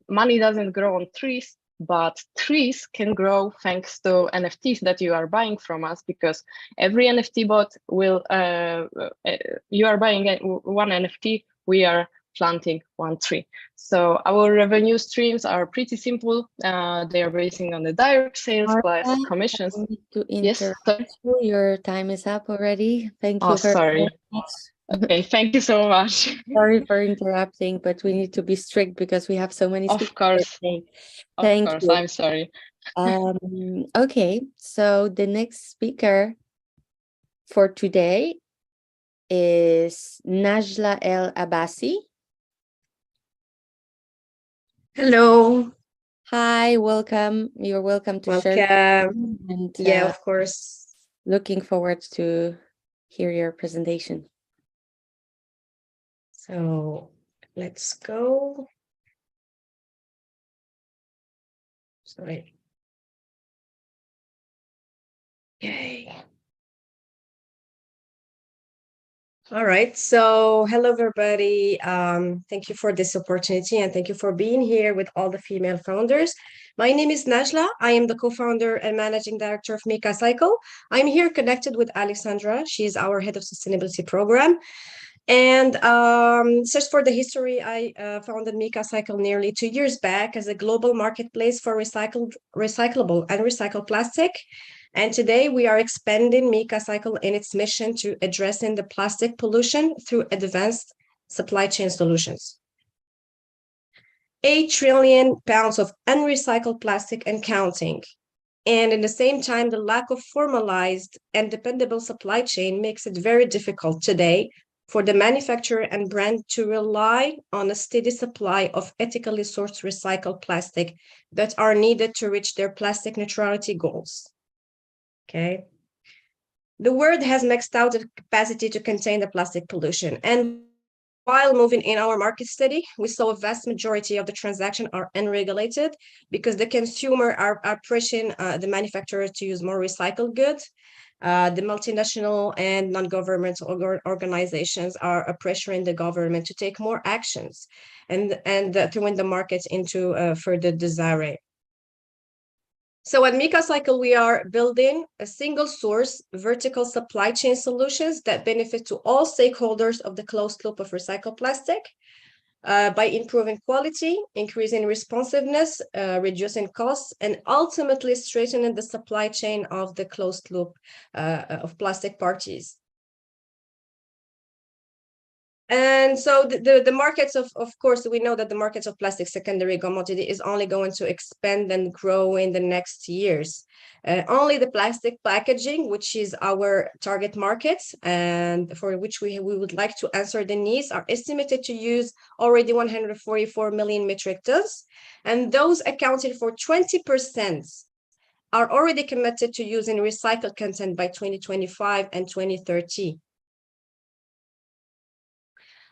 money doesn't grow on trees, but trees can grow thanks to NFTs that you are buying from us, because every NFT bot will, you are buying one NFT, we are planting one tree. So our revenue streams are pretty simple. They are basing on the direct sales plus commissions. I need to Yes, interrupt you. Your time is up already. Thank you. Oh, sorry. Okay, thank you so much. Sorry for interrupting, but we need to be strict because we have so many speakers. Of course. Thank you. I'm sorry. Okay, so the next speaker for today is Najla El Abbasi. Hello. Hi, welcome. You're welcome to share. Welcome. And, Yeah, of course. Looking forward to hear your presentation. So let's go. Sorry. Okay. All right. So hello, everybody. Thank you for this opportunity and thank you for being here with all the female founders. My name is Najla. I am the co-founder and managing director of Mika Cycle. I'm here connected with Alexandra. She's our head of sustainability program. And just for the history, I founded Mika Cycle nearly 2 years back as a global marketplace for recyclable and recycled plastic. And today we are expanding Mika Cycle in its mission to addressing the plastic pollution through advanced supply chain solutions. 8 trillion pounds of unrecycled plastic and counting. And at the same time, the lack of formalized and dependable supply chain makes it very difficult today for the manufacturer and brand to rely on a steady supply of ethically sourced recycled plastic that are needed to reach their plastic neutrality goals. Okay. The world has maxed out the capacity to contain the plastic pollution. And while moving in our market study, we saw a vast majority of the transactions are unregulated because the consumer are pushing the manufacturer to use more recycled goods. The multinational and non-governmental organizations are pressuring the government to take more actions and throwing the market into further disarray. So at Mika Cycle, we are building a single source vertical supply chain solutions that benefit to all stakeholders of the closed loop of recycled plastic by improving quality, increasing responsiveness, reducing costs, and ultimately strengthening the supply chain of the closed loop of plastic parties. And so the markets of course, we know that the markets of plastic secondary commodity is only going to expand and grow in the next years. Only the plastic packaging, which is our target market and for which we would like to answer the needs, are estimated to use already 144 million metric tons. And those accounted for 20% are already committed to using recycled content by 2025 and 2030.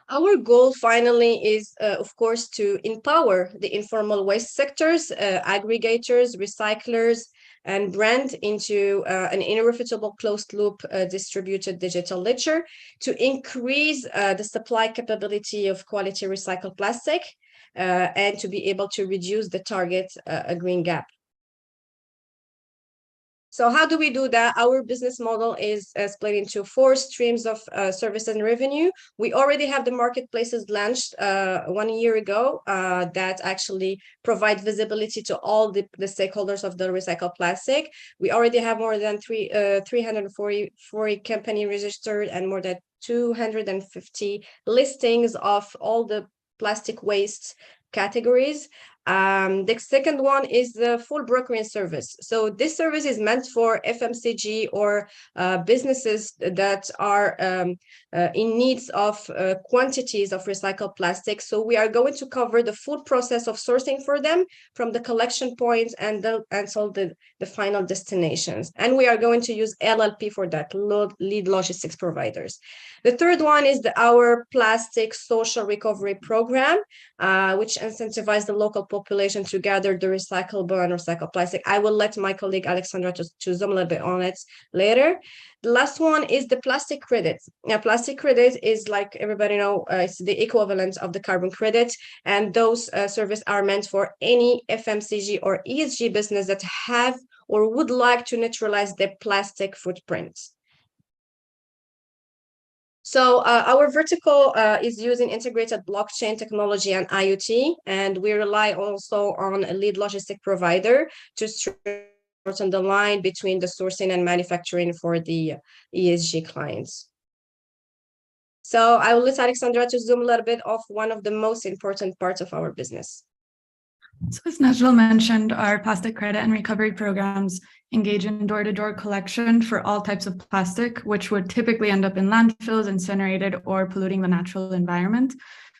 Our goal finally is, of course, to empower the informal waste sectors, aggregators, recyclers, and brand into an irrefutable closed loop distributed digital ledger to increase the supply capability of quality recycled plastic and to be able to reduce the target green gap. So how do we do that? Our business model is split into 4 streams of service and revenue. We already have the marketplaces launched 1 year ago that actually provide visibility to all the stakeholders of the recycled plastic. We already have more than 340 company registered and more than 250 listings of all the plastic waste categories. The second one is the full brokering service. So this service is meant for FMCG or businesses that are in needs of quantities of recycled plastic. So we are going to cover the full process of sourcing for them from the collection points until the final destinations. And we are going to use LLP for that, lead logistics providers. The third one is our plastic social recovery program, which incentivizes the local population to gather the recyclable and recycled plastic. I will let my colleague Alexandra to zoom a little bit on it later. The last one is the plastic credit. Now, plastic credit is, like everybody know, it's the equivalent of the carbon credit, and those services are meant for any FMCG or ESG business that have or would like to neutralize their plastic footprint. So our vertical is using integrated blockchain technology and IoT, and we rely also on a lead logistic provider to shorten the line between the sourcing and manufacturing for the ESG clients. So I will let Alexandra to zoom a little bit off one of the most important parts of our business. So as Najla mentioned, our plastic credit and recovery programs engage in door-to-door collection for all types of plastic, which would typically end up in landfills, incinerated, or polluting the natural environment.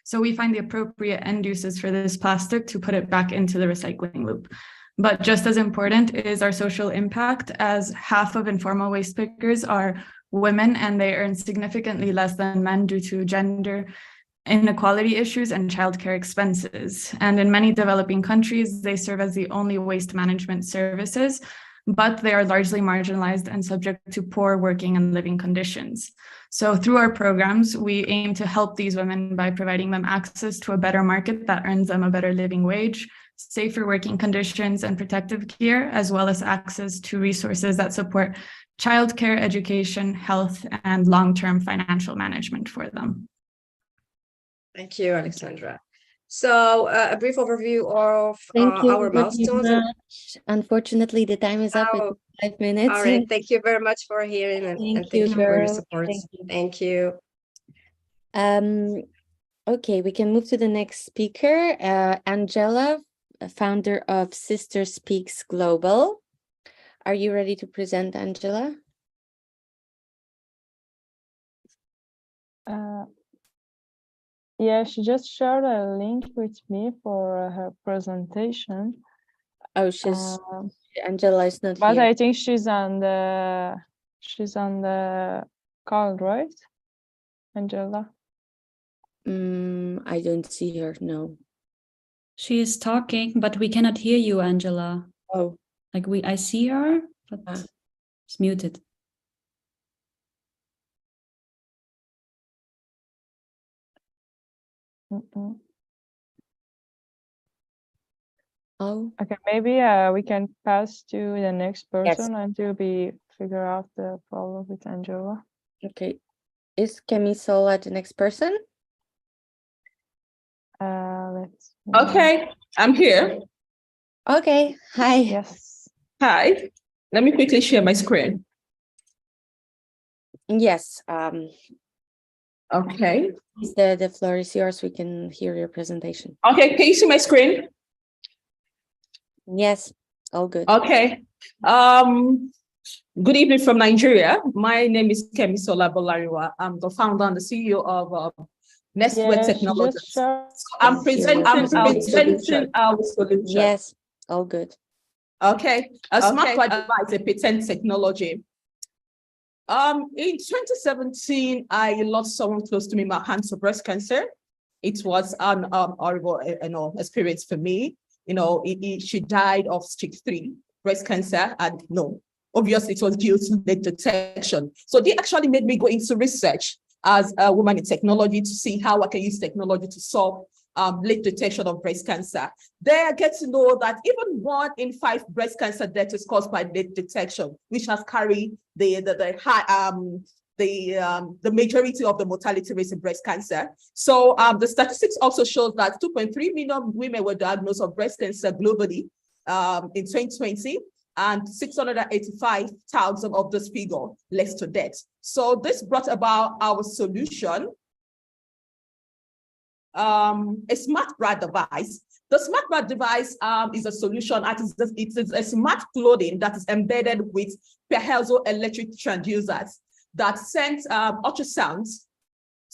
So we find the appropriate end uses for this plastic to put it back into the recycling loop. But just as important is our social impact, as half of informal waste pickers are women and they earn significantly less than men due to gender inequality issues and childcare expenses. And in many developing countries, they serve as the only waste management services, but they are largely marginalized and subject to poor working and living conditions. So through our programs, we aim to help these women by providing them access to a better market that earns them a better living wage, safer working conditions and protective care, as well as access to resources that support childcare, education, health, and long-term financial management for them. Thank you, Alexandra. So a brief overview of our milestones. Unfortunately, the time is up in 5 minutes. All right, thank you very much for hearing and thank you for your support. Thank you. Okay, we can move to the next speaker, Angela, founder of Sister Speaks Global. Are you ready to present, Angela? Yeah, she just shared a link with me for her presentation. Oh, Angela is not but here. I think she's on the call, right, Angela? I don't see her. No. She is talking, but we cannot hear you, Angela. Oh, like I see her, but it's muted. Oh, okay, maybe we can pass to the next person until we figure out the problem with Angela. Okay, is Camisola the next person? Let's see. Okay, I'm here. Okay, hi. Yes. Hi, let me quickly share my screen. Yes, Okay. The floor is yours. We can hear your presentation. Okay, can you see my screen? Yes, all good. Okay. Good evening from Nigeria. My name is Kemisola Bolariwa. I'm the founder and the CEO of Nestle Yes, Technologies. just show. I'm presenting our solution. Yes, all good. Okay, a smart card device, a patent technology. In 2017, I lost someone close to me, my cancer, breast cancer. It was an horrible, experience for me. She died of stage 3 breast cancer, and obviously it was due to late detection. So they actually made me go into research as a woman in technology to see how I can use technology to solve late detection of breast cancer. There I get to know that even 1 in 5 breast cancer deaths is caused by late detection, which has carried the majority of the mortality rates in breast cancer. So the statistics also shows that 2.3 million women were diagnosed of breast cancer globally in 2020, and 685,000 of this figure led to death. So this brought about our solution, a smart bra device. The smart bra device is a solution. It is a smart clothing that is embedded with piezoelectric transducers that sends ultrasounds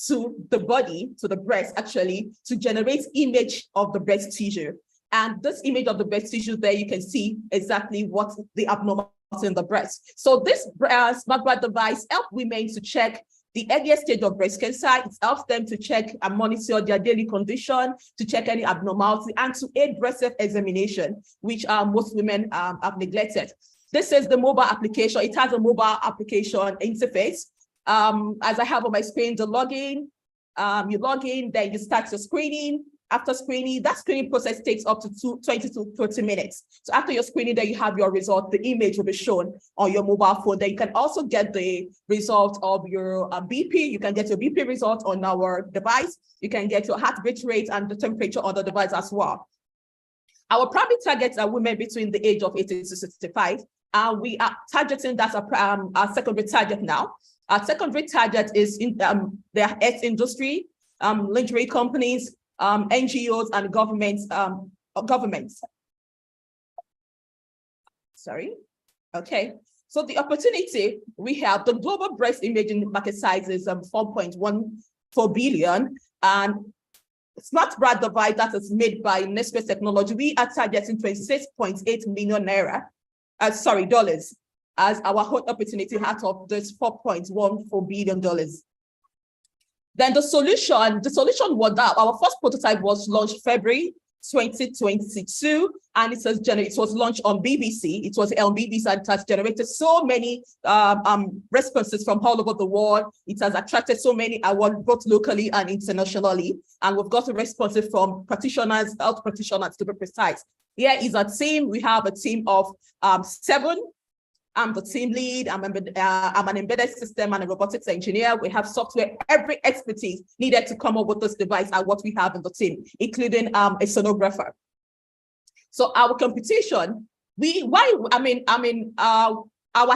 to the body, to the breast actually, to generate image of the breast tissue. And this image of the breast tissue there, you can see exactly what the abnormality in the breast. So this smart bra device helps women to check the earliest stage of breast cancer. It helps them to check and monitor their daily condition, to check any abnormality, and to aid breast self-examination, which most women have neglected. This is the mobile application. It has a mobile application interface. As I have on my screen, the login, you log in, then you start your screening. After screening, that screening process takes up to 20 to 30 minutes. So after your screening, then you have your result. The image will be shown on your mobile phone. Then you can also get the result of your BP. You can get your BP result on our device. You can get your heartbeat rate and the temperature on the device as well. Our primary targets are women between the age of 18 to 65. And we are targeting that our secondary target now. Our secondary target is in the health industry, lingerie companies, NGOs, and governments. Sorry. Okay. So the opportunity we have, the global breast imaging market size is 4.14 billion, and smart bra device that is made by Nestle Technology, we are targeting 26.8 million naira. Dollars as our whole opportunity out of this $4.14 billion. Then the solution was that our first prototype was launched February 2022, and it was launched on BBC. It was on BBC, and it has generated so many responses from all over the world. It has attracted so many awards, both locally and internationally. And we've got responses from practitioners, health practitioners to be precise. Here is a team. We have a team of 7. I'm the team lead. I'm an embedded system and a robotics engineer. We have software, every expertise needed to come up with this device and what we have in the team, including a sonographer. So our competition, our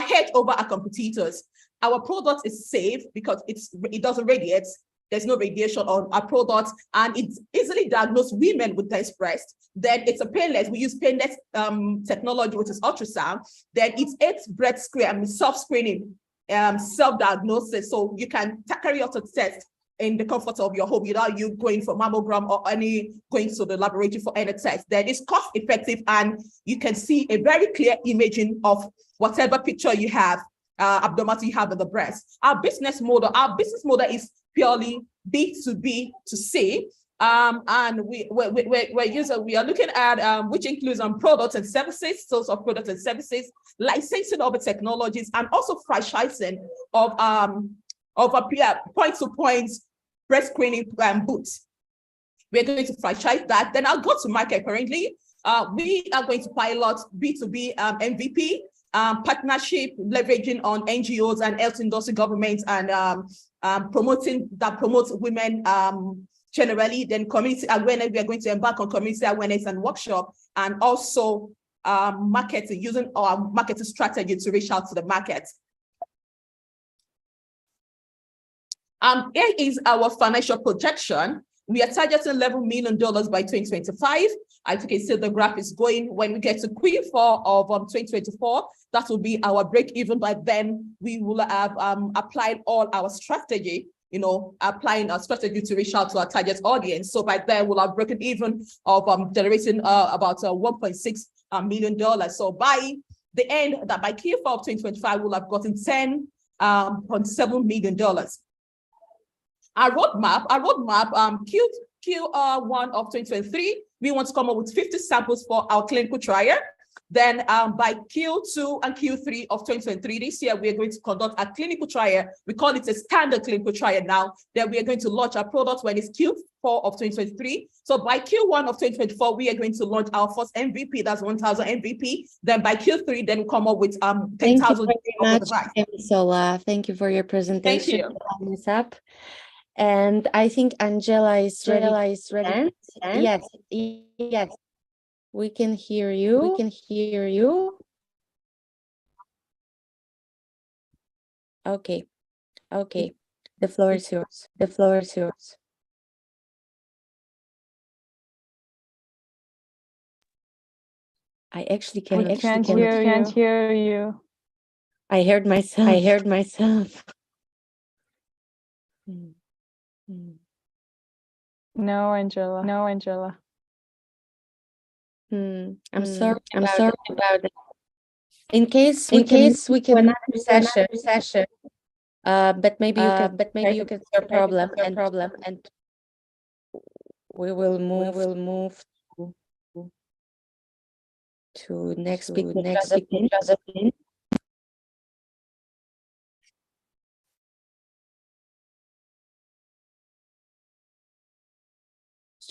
hedge over our competitors. Our product is safe because it doesn't radiate. There's no radiation on our product, and it's easily diagnosed women with dense breast. Then it's a painless. We use painless technology, which is ultrasound. Then it's 8 breast screen, self-screening, self-diagnosis. So you can carry out a test in the comfort of your home without you going for mammogram or going to the laboratory for any test. Then it's cost effective, and you can see a very clear imaging of whatever picture you have, abnormality you have in the breast. Our business model is purely B2B to C, and we are looking at which includes products and services, sales of products and services, licensing of the technologies, and also franchising of a point-to-point breast screening booths. We're going to franchise that. Then I'll go to market currently. We are going to pilot B2B MVP partnership, leveraging on NGOs and health industry governments, and promotes women generally. Then community awareness, we are going to embark on community awareness and workshop, and also marketing, using our marketing strategy to reach out to the market. Here is our financial projection. We are targeting $11 million by 2025. As you can see, the graph is going. When we get to Q4 of 2024, that will be our break even. By then, we will have applied all our strategy, applying our strategy to reach out to our target audience. So by then, we'll have broken even of generating about $1.6 million. So by the end, that by Q4 of 2025, we'll have gotten $10.7 million. Our roadmap, Q1 of 2023, we want to come up with 50 samples for our clinical trial. Then by Q2 and Q3 of 2023, this year, we are going to conduct a clinical trial. We call it a standard clinical trial now. Then we are going to launch our product when it's Q4 of 2023. So by Q1 of 2024, we are going to launch our first MVP, that's 1,000 MVP. Then by Q3, then we come up with 10,000. Thank you very much, Sola. Thank you for your presentation. Thank you. And I think Angela is ready. Yes, we can hear you. Okay. The floor is yours. I actually can't hear you. I heard myself. No, Angela. I'm sorry about it. In case we can another session. But maybe you can solve problem and we will move to next speaker, Josephine.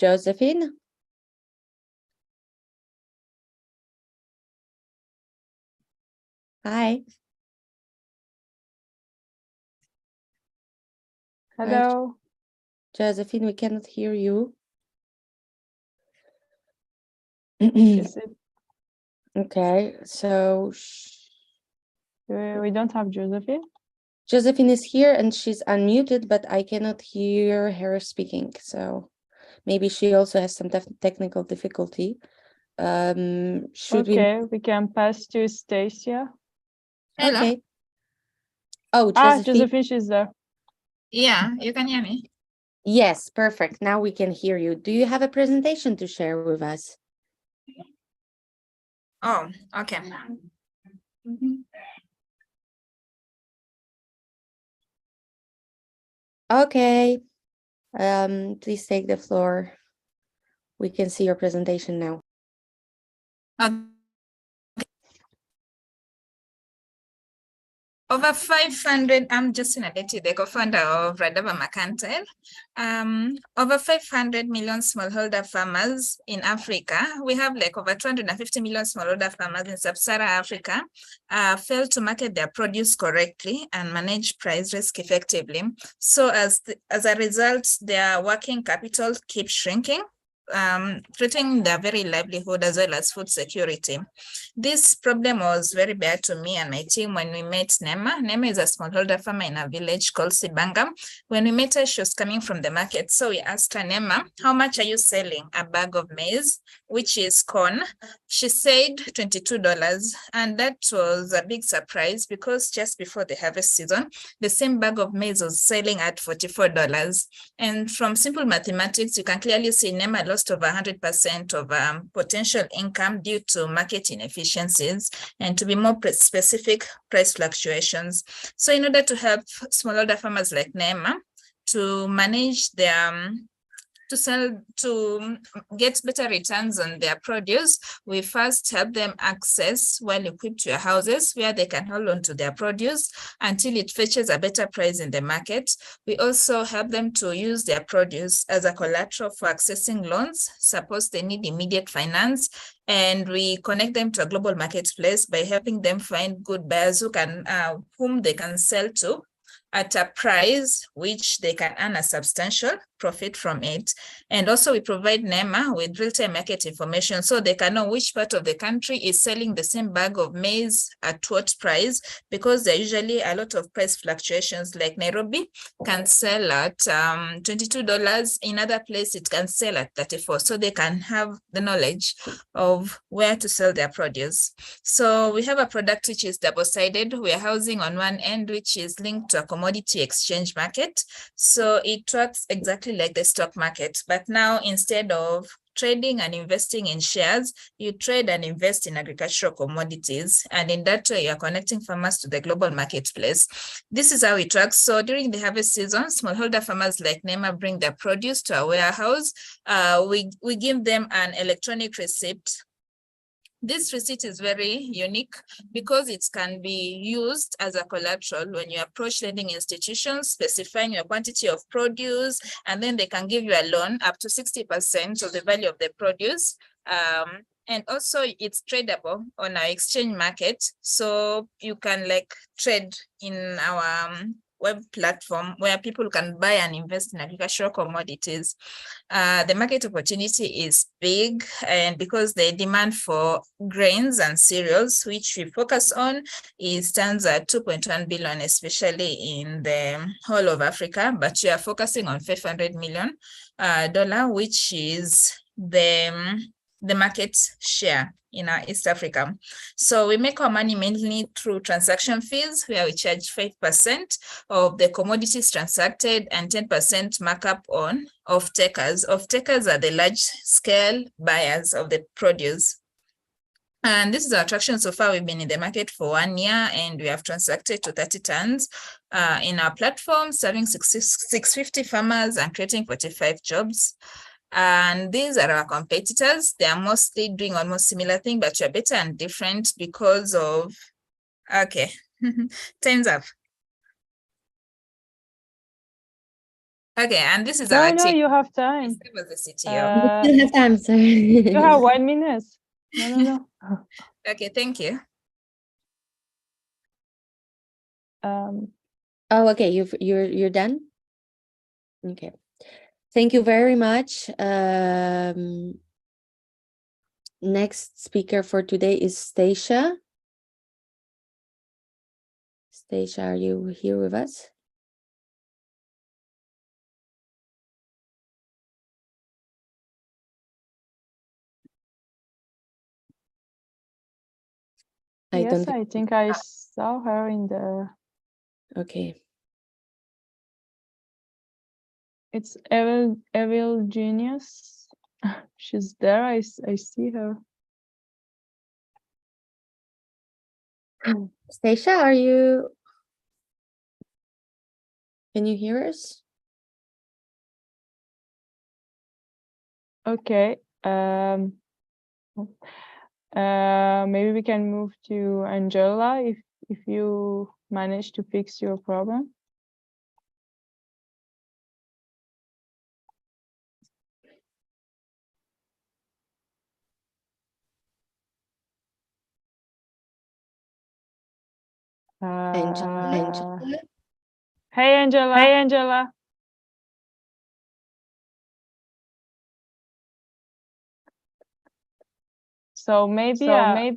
Josephine? Hi. Hello. Josephine, we cannot hear you. Okay, so we don't have Josephine. Josephine is here and she's unmuted, but I cannot hear her speaking. So maybe she also has some technical difficulty. We can pass to Stacia. Hello. Okay. Oh, Josephine, she's there. Yeah, you can hear me. Yes, perfect. Now we can hear you. Do you have a presentation to share with us? Oh, okay. Okay. Please take the floor. We can see your presentation now. Over 500, I'm Justina Leti, the co-founder of Radava Mercantile. Over 500 million smallholder farmers in Africa. We have like over 250 million smallholder farmers in sub-Saharan Africa fail to market their produce correctly and manage price risk effectively. So as a result, their working capital keeps shrinking, threatening their very livelihood as well as food security. This problem was very bad to me and my team when we met Nema. Nema is a smallholder farmer in a village called Sibanga. When we met her, she was coming from the market. So we asked her, Nema, how much are you selling a bag of maize, which is corn? She said $22. And that was a big surprise because just before the harvest season, the same bag of maize was selling at $44. And from simple mathematics, you can clearly see Nema lost over 100% of potential income due to market inefficiencies and, to be more specific, price fluctuations. So in order to help smallholder farmers like Nema to manage their to get better returns on their produce, we first help them access well-equipped warehouses where they can hold on to their produce until it fetches a better price in the market. We also help them to use their produce as a collateral for accessing loans, suppose they need immediate finance, and we connect them to a global marketplace by helping them find good buyers whom they can sell to at a price which they can earn a substantial profit from it. And also we provide NEMA with real-time market information so they can know which part of the country is selling the same bag of maize at what price, because there are usually a lot of price fluctuations. Like Nairobi can sell at $22, in other places it can sell at 34, so they can have the knowledge of where to sell their produce. So we have a product which is double-sided. We are housing on one end, which is linked to a commodity exchange market. So it works exactly like the stock market, but now instead of trading and investing in shares, you trade and invest in agricultural commodities. And in that way, you're connecting farmers to the global marketplace. This is how it works. So during the harvest season, smallholder farmers like NEMA bring their produce to a warehouse. We give them an electronic receipt. This receipt is very unique because it can be used as a collateral when you approach lending institutions, specifying your quantity of produce, and then they can give you a loan up to 60% of the value of the produce. And also it's tradable on our exchange market. So you can like trade in our web platform where people can buy and invest in agricultural commodities. The market opportunity is big, and because the demand for grains and cereals, which we focus on, stands at 2.1 billion, especially in the whole of Africa, but we are focusing on $500 million, which is the market share in our East Africa. So we make our money mainly through transaction fees, where we charge 5% of the commodities transacted and 10% markup on off-takers. Off-takers are the large-scale buyers of the produce. And this is our traction so far. We've been in the market for 1 year and we have transacted to 30 tons in our platform, serving 650 farmers and creating 45 jobs. And these are our competitors. They are mostly doing almost similar thing, but you're better and different because of, okay, time's up. Okay, and this is our No, team. you have time. This was the We CTO. still have time, sorry. You have 1 minute. No. Okay, thank you. Oh, okay, you're done? Okay. Thank you very much. Next speaker for today is Stacia. Stacia, are you here with us? Yes, I think I saw her in the... Okay. It's Evil Genius. She's there. I see her. Stacia, are you? Can you hear us? Okay. Maybe we can move to Angela if you manage to fix your problem. Angela. Hey, Angela. Hey, Angela. So maybe I'm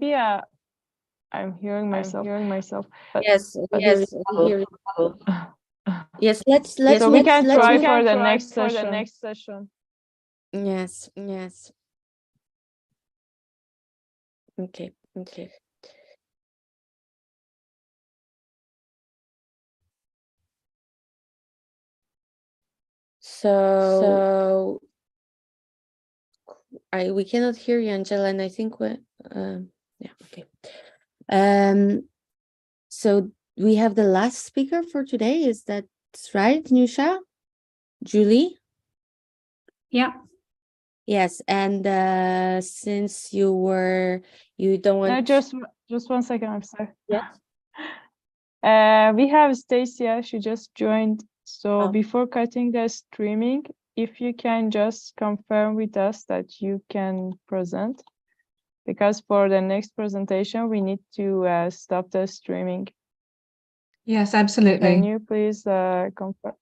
hearing myself. But, Yes, but yes, we hear you. Yes, let's so we can try for the next session. Yes. Okay. So we cannot hear you, Angela, and I think yeah, okay. So we have the last speaker for today. Is that right, Nusha? Julie? Yeah. Yes, and since you don't want. No, just 1 second. I'm sorry. Yeah. We have Stacia. She just joined. So before cutting the streaming, if you can just confirm with us that you can present, because for the next presentation we need to stop the streaming. Yes, absolutely. Can you please confirm?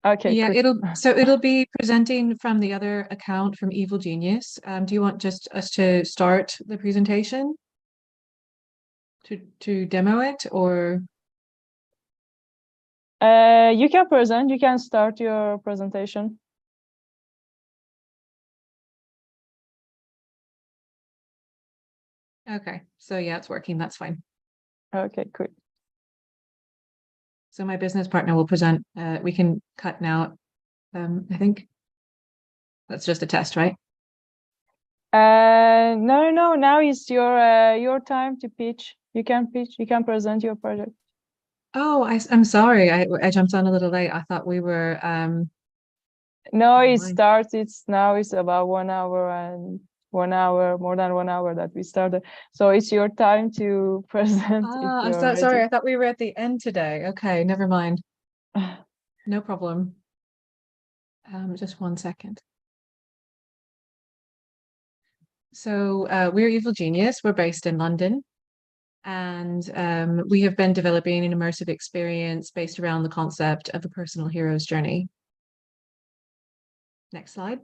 Okay, Yeah, good. it'll be presenting from the other account from Evil Genius. Do you want just us to start the presentation to demo it, or? You can present. You can start your presentation. Okay, so yeah, it's working. That's fine. Okay, good. So my business partner will present. We can cut now. I think that's just a test, right? No. Now is your time to pitch. You can pitch. You can present your project. Oh, I'm sorry. I jumped on a little late. I thought we were. No, it online. starts. It's about 1 hour and 1 hour, more than 1 hour that we started. So it's your time to present. if I'm you're sorry. ready. I thought we were at the end today. Okay, never mind. No problem. Just 1 second. So we're Evil Genius. We're based in London, and we have been developing an immersive experience based around the concept of a personal hero's journey. Next slide.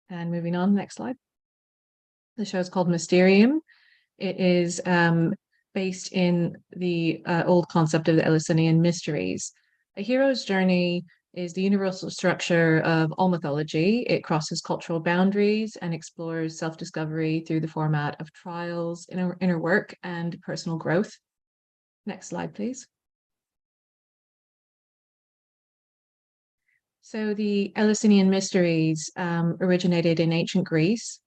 And moving on, next slide. The show is called Mysterium. It is based in the old concept of the Eleusinian mysteries. A hero's journey is the universal structure of all mythology. It crosses cultural boundaries and explores self-discovery through the format of trials, inner work, and personal growth. Next slide, please. So the Eleusinian mysteries originated in ancient Greece.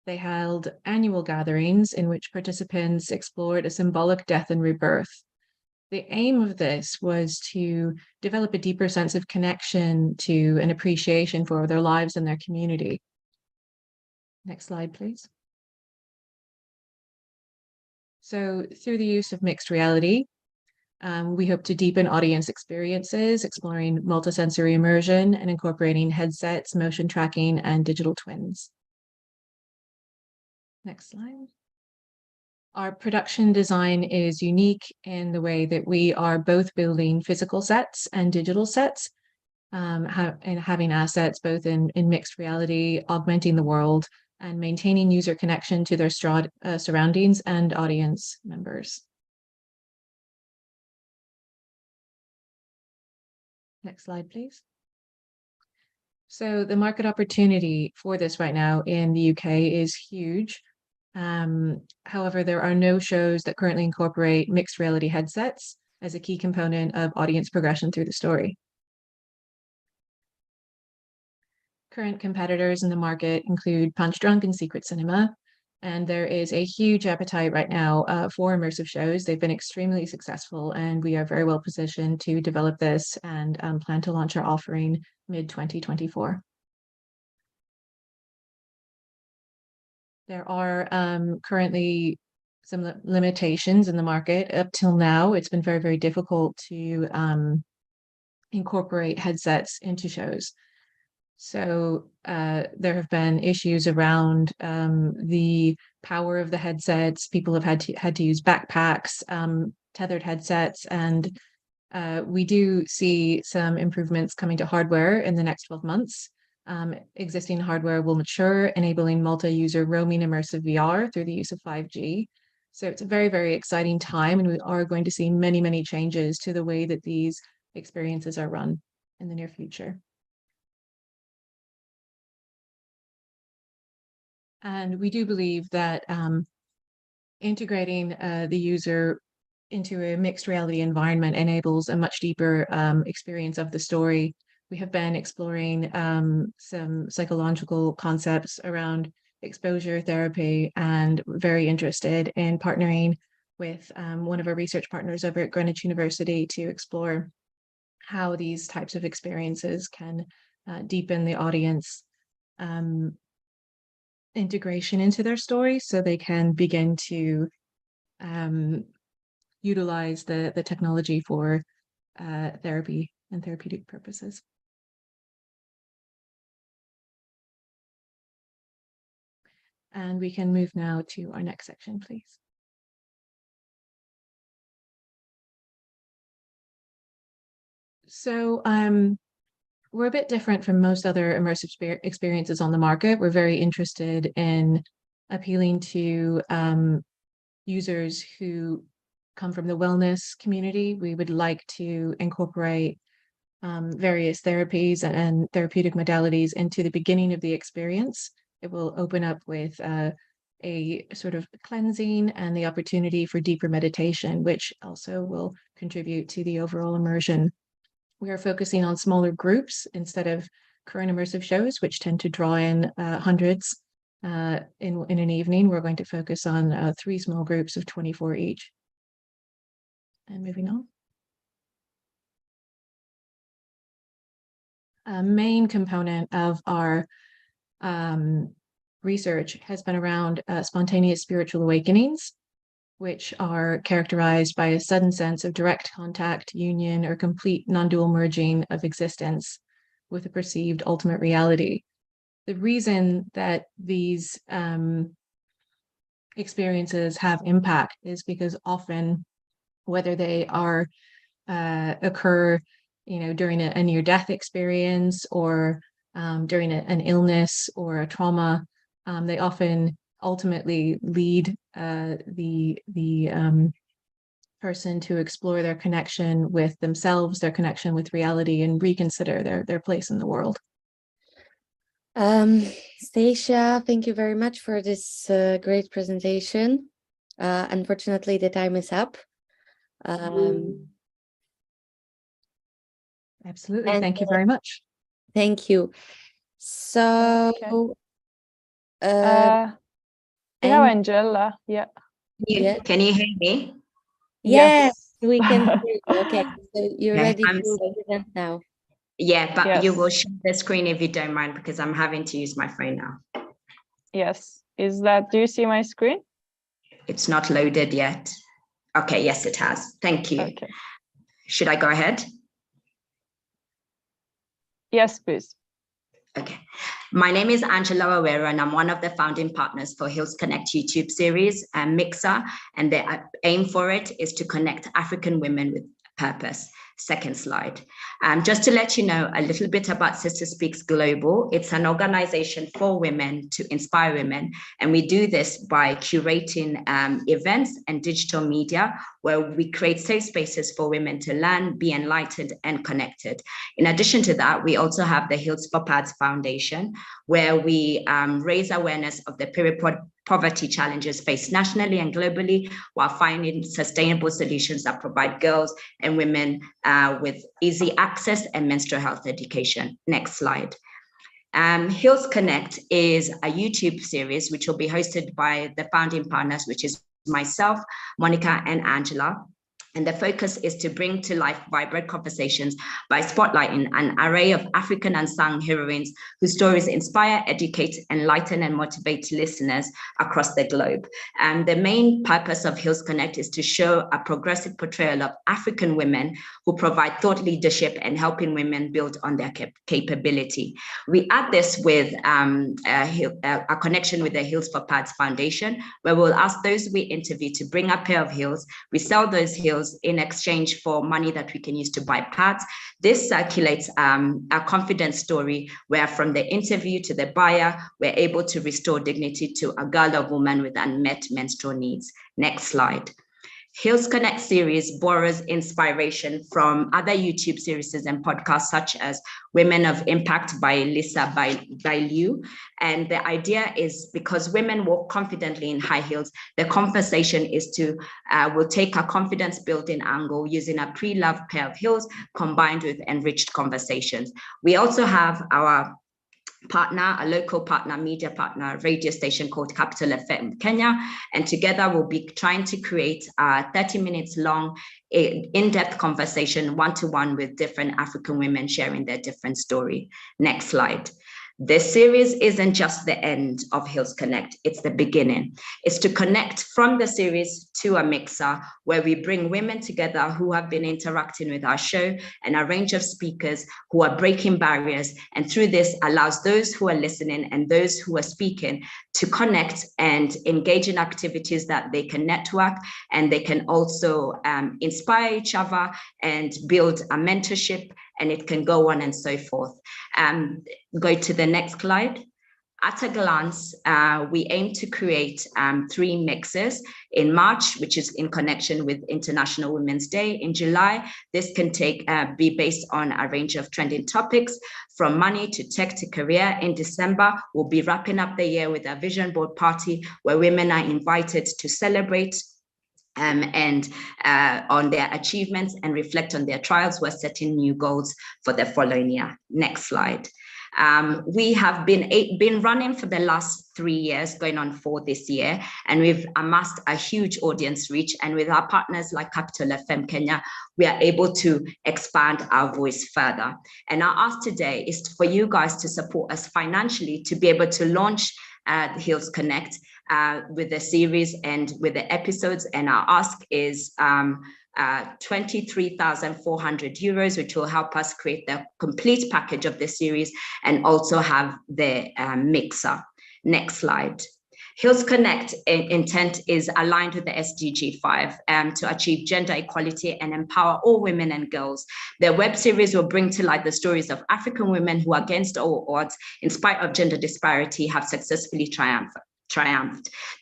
They held annual gatherings in which participants explored a symbolic death and rebirth. The aim of this was to develop a deeper sense of connection to an appreciation for their lives and their community. Next slide, please. So through the use of mixed reality, we hope to deepen audience experiences, exploring multisensory immersion and incorporating headsets, motion tracking, and digital twins. Next slide. Our production design is unique in the way that we are both building physical sets and digital sets, and having assets both in mixed reality, augmenting the world, and maintaining user connection to their surroundings and audience members. Next slide, please. So the market opportunity for this right now in the UK is huge. However, there are no shows that currently incorporate mixed reality headsets as a key component of audience progression through the story. Current competitors in the market include Punch Drunk and Secret Cinema, and there is a huge appetite right now for immersive shows. They've been extremely successful, and we are very well positioned to develop this and plan to launch our offering mid-2024. There are currently some limitations in the market. Up till now, it's been very, very difficult to incorporate headsets into shows. So there have been issues around the power of the headsets. People have had to use backpacks, tethered headsets, and we do see some improvements coming to hardware in the next 12 months. Existing hardware will mature, enabling multi-user roaming immersive VR through the use of 5G. So it's a very, very exciting time, and we are going to see many, many changes to the way that these experiences are run in the near future. And we do believe that integrating the user into a mixed reality environment enables a much deeper experience of the story. We have been exploring some psychological concepts around exposure therapy, and very interested in partnering with one of our research partners over at Greenwich University to explore how these types of experiences can deepen the audience integration into their story, so they can begin to utilize the technology for therapy and therapeutic purposes. And we can move now to our next section, please. So we're a bit different from most other immersive experiences on the market. We're very interested in appealing to users who come from the wellness community. We would like to incorporate various therapies and therapeutic modalities into the beginning of the experience. It will open up with a sort of cleansing and the opportunity for deeper meditation, which also will contribute to the overall immersion. We are focusing on smaller groups instead of current immersive shows, which tend to draw in hundreds in an evening. We're going to focus on 3 small groups of 24 each. And moving on. A main component of our research has been around spontaneous spiritual awakenings, which are characterized by a sudden sense of direct contact, union, or complete non-dual merging of existence with a perceived ultimate reality. The reason that these experiences have impact is because often, whether they are occur, during a near-death experience or during an illness or a trauma, they often ultimately lead the person to explore their connection with themselves, their connection with reality, and reconsider their place in the world. Stacia, thank you very much for this great presentation. Unfortunately, the time is up. Absolutely. Thank you very much. Thank you. So, we have Angela. Yeah. Can you hear me? Yes, we can hear you. Okay, so you're Okay, ready I'm to present now. Yeah, but Yes. you will share the screen if you don't mind, because I'm having to use my phone now. Yes. Do you see my screen? It's not loaded yet. Okay, yes, it has. Thank you. Okay. Should I go ahead? Yes, please. Okay. My name is Angela Awero, and I'm one of the founding partners for Hills Connect YouTube series and Mixer. And the aim for it is to connect African women with purpose. Second slide. Just to let you know a little bit about Sister Speaks Global. It's an organization for women to inspire women. And we do this by curating events and digital media where we create safe spaces for women to learn, be enlightened and connected. In addition to that, we also have the Hills for Pads Foundation, where we raise awareness of the period poverty challenges faced nationally and globally, while finding sustainable solutions that provide girls and women with easy access and menstrual health education. Next slide. Hills Connect is a YouTube series which will be hosted by the founding partners, which is myself, Monica, and Angela. And the focus is to bring to life vibrant conversations by spotlighting an array of African unsung heroines whose stories inspire, educate, enlighten, and motivate listeners across the globe. And the main purpose of Hills Connect is to show a progressive portrayal of African women who provide thought leadership and helping women build on their capability. We add this with a connection with the Hills for Pads Foundation, where we'll ask those we interview to bring a pair of heels. We sell those heels in exchange for money that we can use to buy pads. This circulates a confidence story where from the interview to the buyer, we're able to restore dignity to a girl or woman with unmet menstrual needs. Next slide. Hills Connect series borrows inspiration from other YouTube series and podcasts such as Women of Impact by Lisa Bailu. And the idea is because women walk confidently in high heels, the conversation is we'll take a confidence building angle using a pre-loved pair of heels combined with enriched conversations. We also have our partner, a local partner, media partner, radio station called Capital FM Kenya. And together we'll be trying to create a 30 minutes long, in-depth conversation, one-to-one with different African women sharing their different story. Next slide. This series isn't just the end of Hills Connect, it's the beginning. It's to connect from the series to a mixer where we bring women together who have been interacting with our show and a range of speakers who are breaking barriers. And through this allows those who are listening and those who are speaking to connect and engage in activities that they can network, and they can also inspire each other and build a mentorship and it can go on and so forth. Go to the next slide. At a glance, we aim to create 3 mixes in March, which is in connection with International Women's Day. In July, this can be based on a range of trending topics, from money to tech to career. In December, we'll be wrapping up the year with a vision board party where women are invited to celebrate on their achievements and reflect on their trials. We're setting new goals for the following year. Next slide. We have been running for the last 3 years, going on 4 this year, and we've amassed a huge audience reach. And with our partners like Capital FM Kenya, we are able to expand our voice further. And our ask today is for you guys to support us financially to be able to launch Heals Connect with the series and with the episodes. And our ask is 23,400 euros, which will help us create the complete package of the series and also have the mixer. Next slide. Heals Connect intent is aligned with the SDG 5 to achieve gender equality and empower all women and girls. The web series will bring to light the stories of African women who, against all odds, in spite of gender disparity, have successfully triumphed.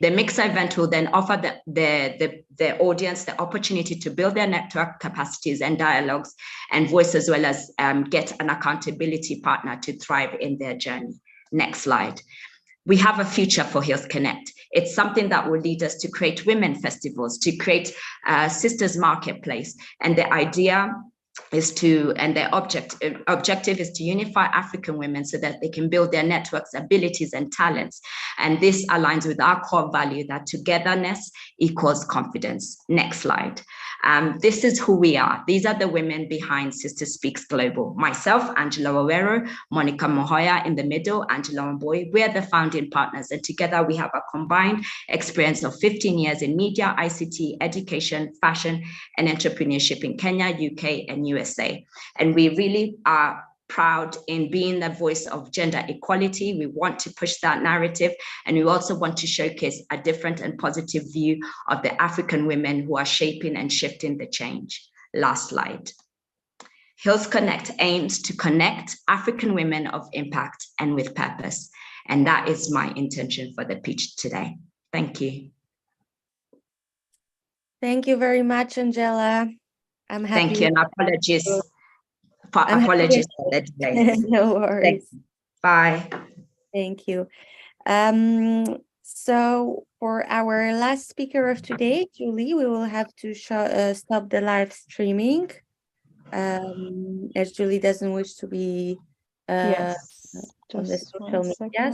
The mixer event will then offer the audience the opportunity to build their network capacities and dialogues and voice, as well as get an accountability partner to thrive in their journey. Next slide. We have a future for Heals Connect. It's something that will lead us to create women festivals, to create sisters marketplace. And the idea is the objective is to unify African women so that they can build their networks, abilities, and talents. And this aligns with our core value that togetherness equals confidence. Next slide. This is who we are. These are the women behind Sister Speaks Global. Myself, Angela Wawero, Monica Mohoya in the middle, Angela Mboy. We're the founding partners, and together we have a combined experience of 15 years in media, ICT, education, fashion, and entrepreneurship in Kenya, UK, and USA. And we really are proud in being the voice of gender equality. We want to push that narrative, and we also want to showcase a different and positive view of the African women who are shaping and shifting the change. Last slide. Heals Connect aims to connect African women of impact and with purpose. And that is my intention for the pitch today. Thank you. Thank you very much, Angela. I'm happy. Thank you, and apologies. Apologies for the delay. No worries. Bye. Thank you. So for our last speaker of today, Julie, we will have to stop the live streaming, as Julie doesn't wish to be on the social media.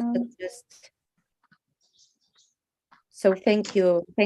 So thank you.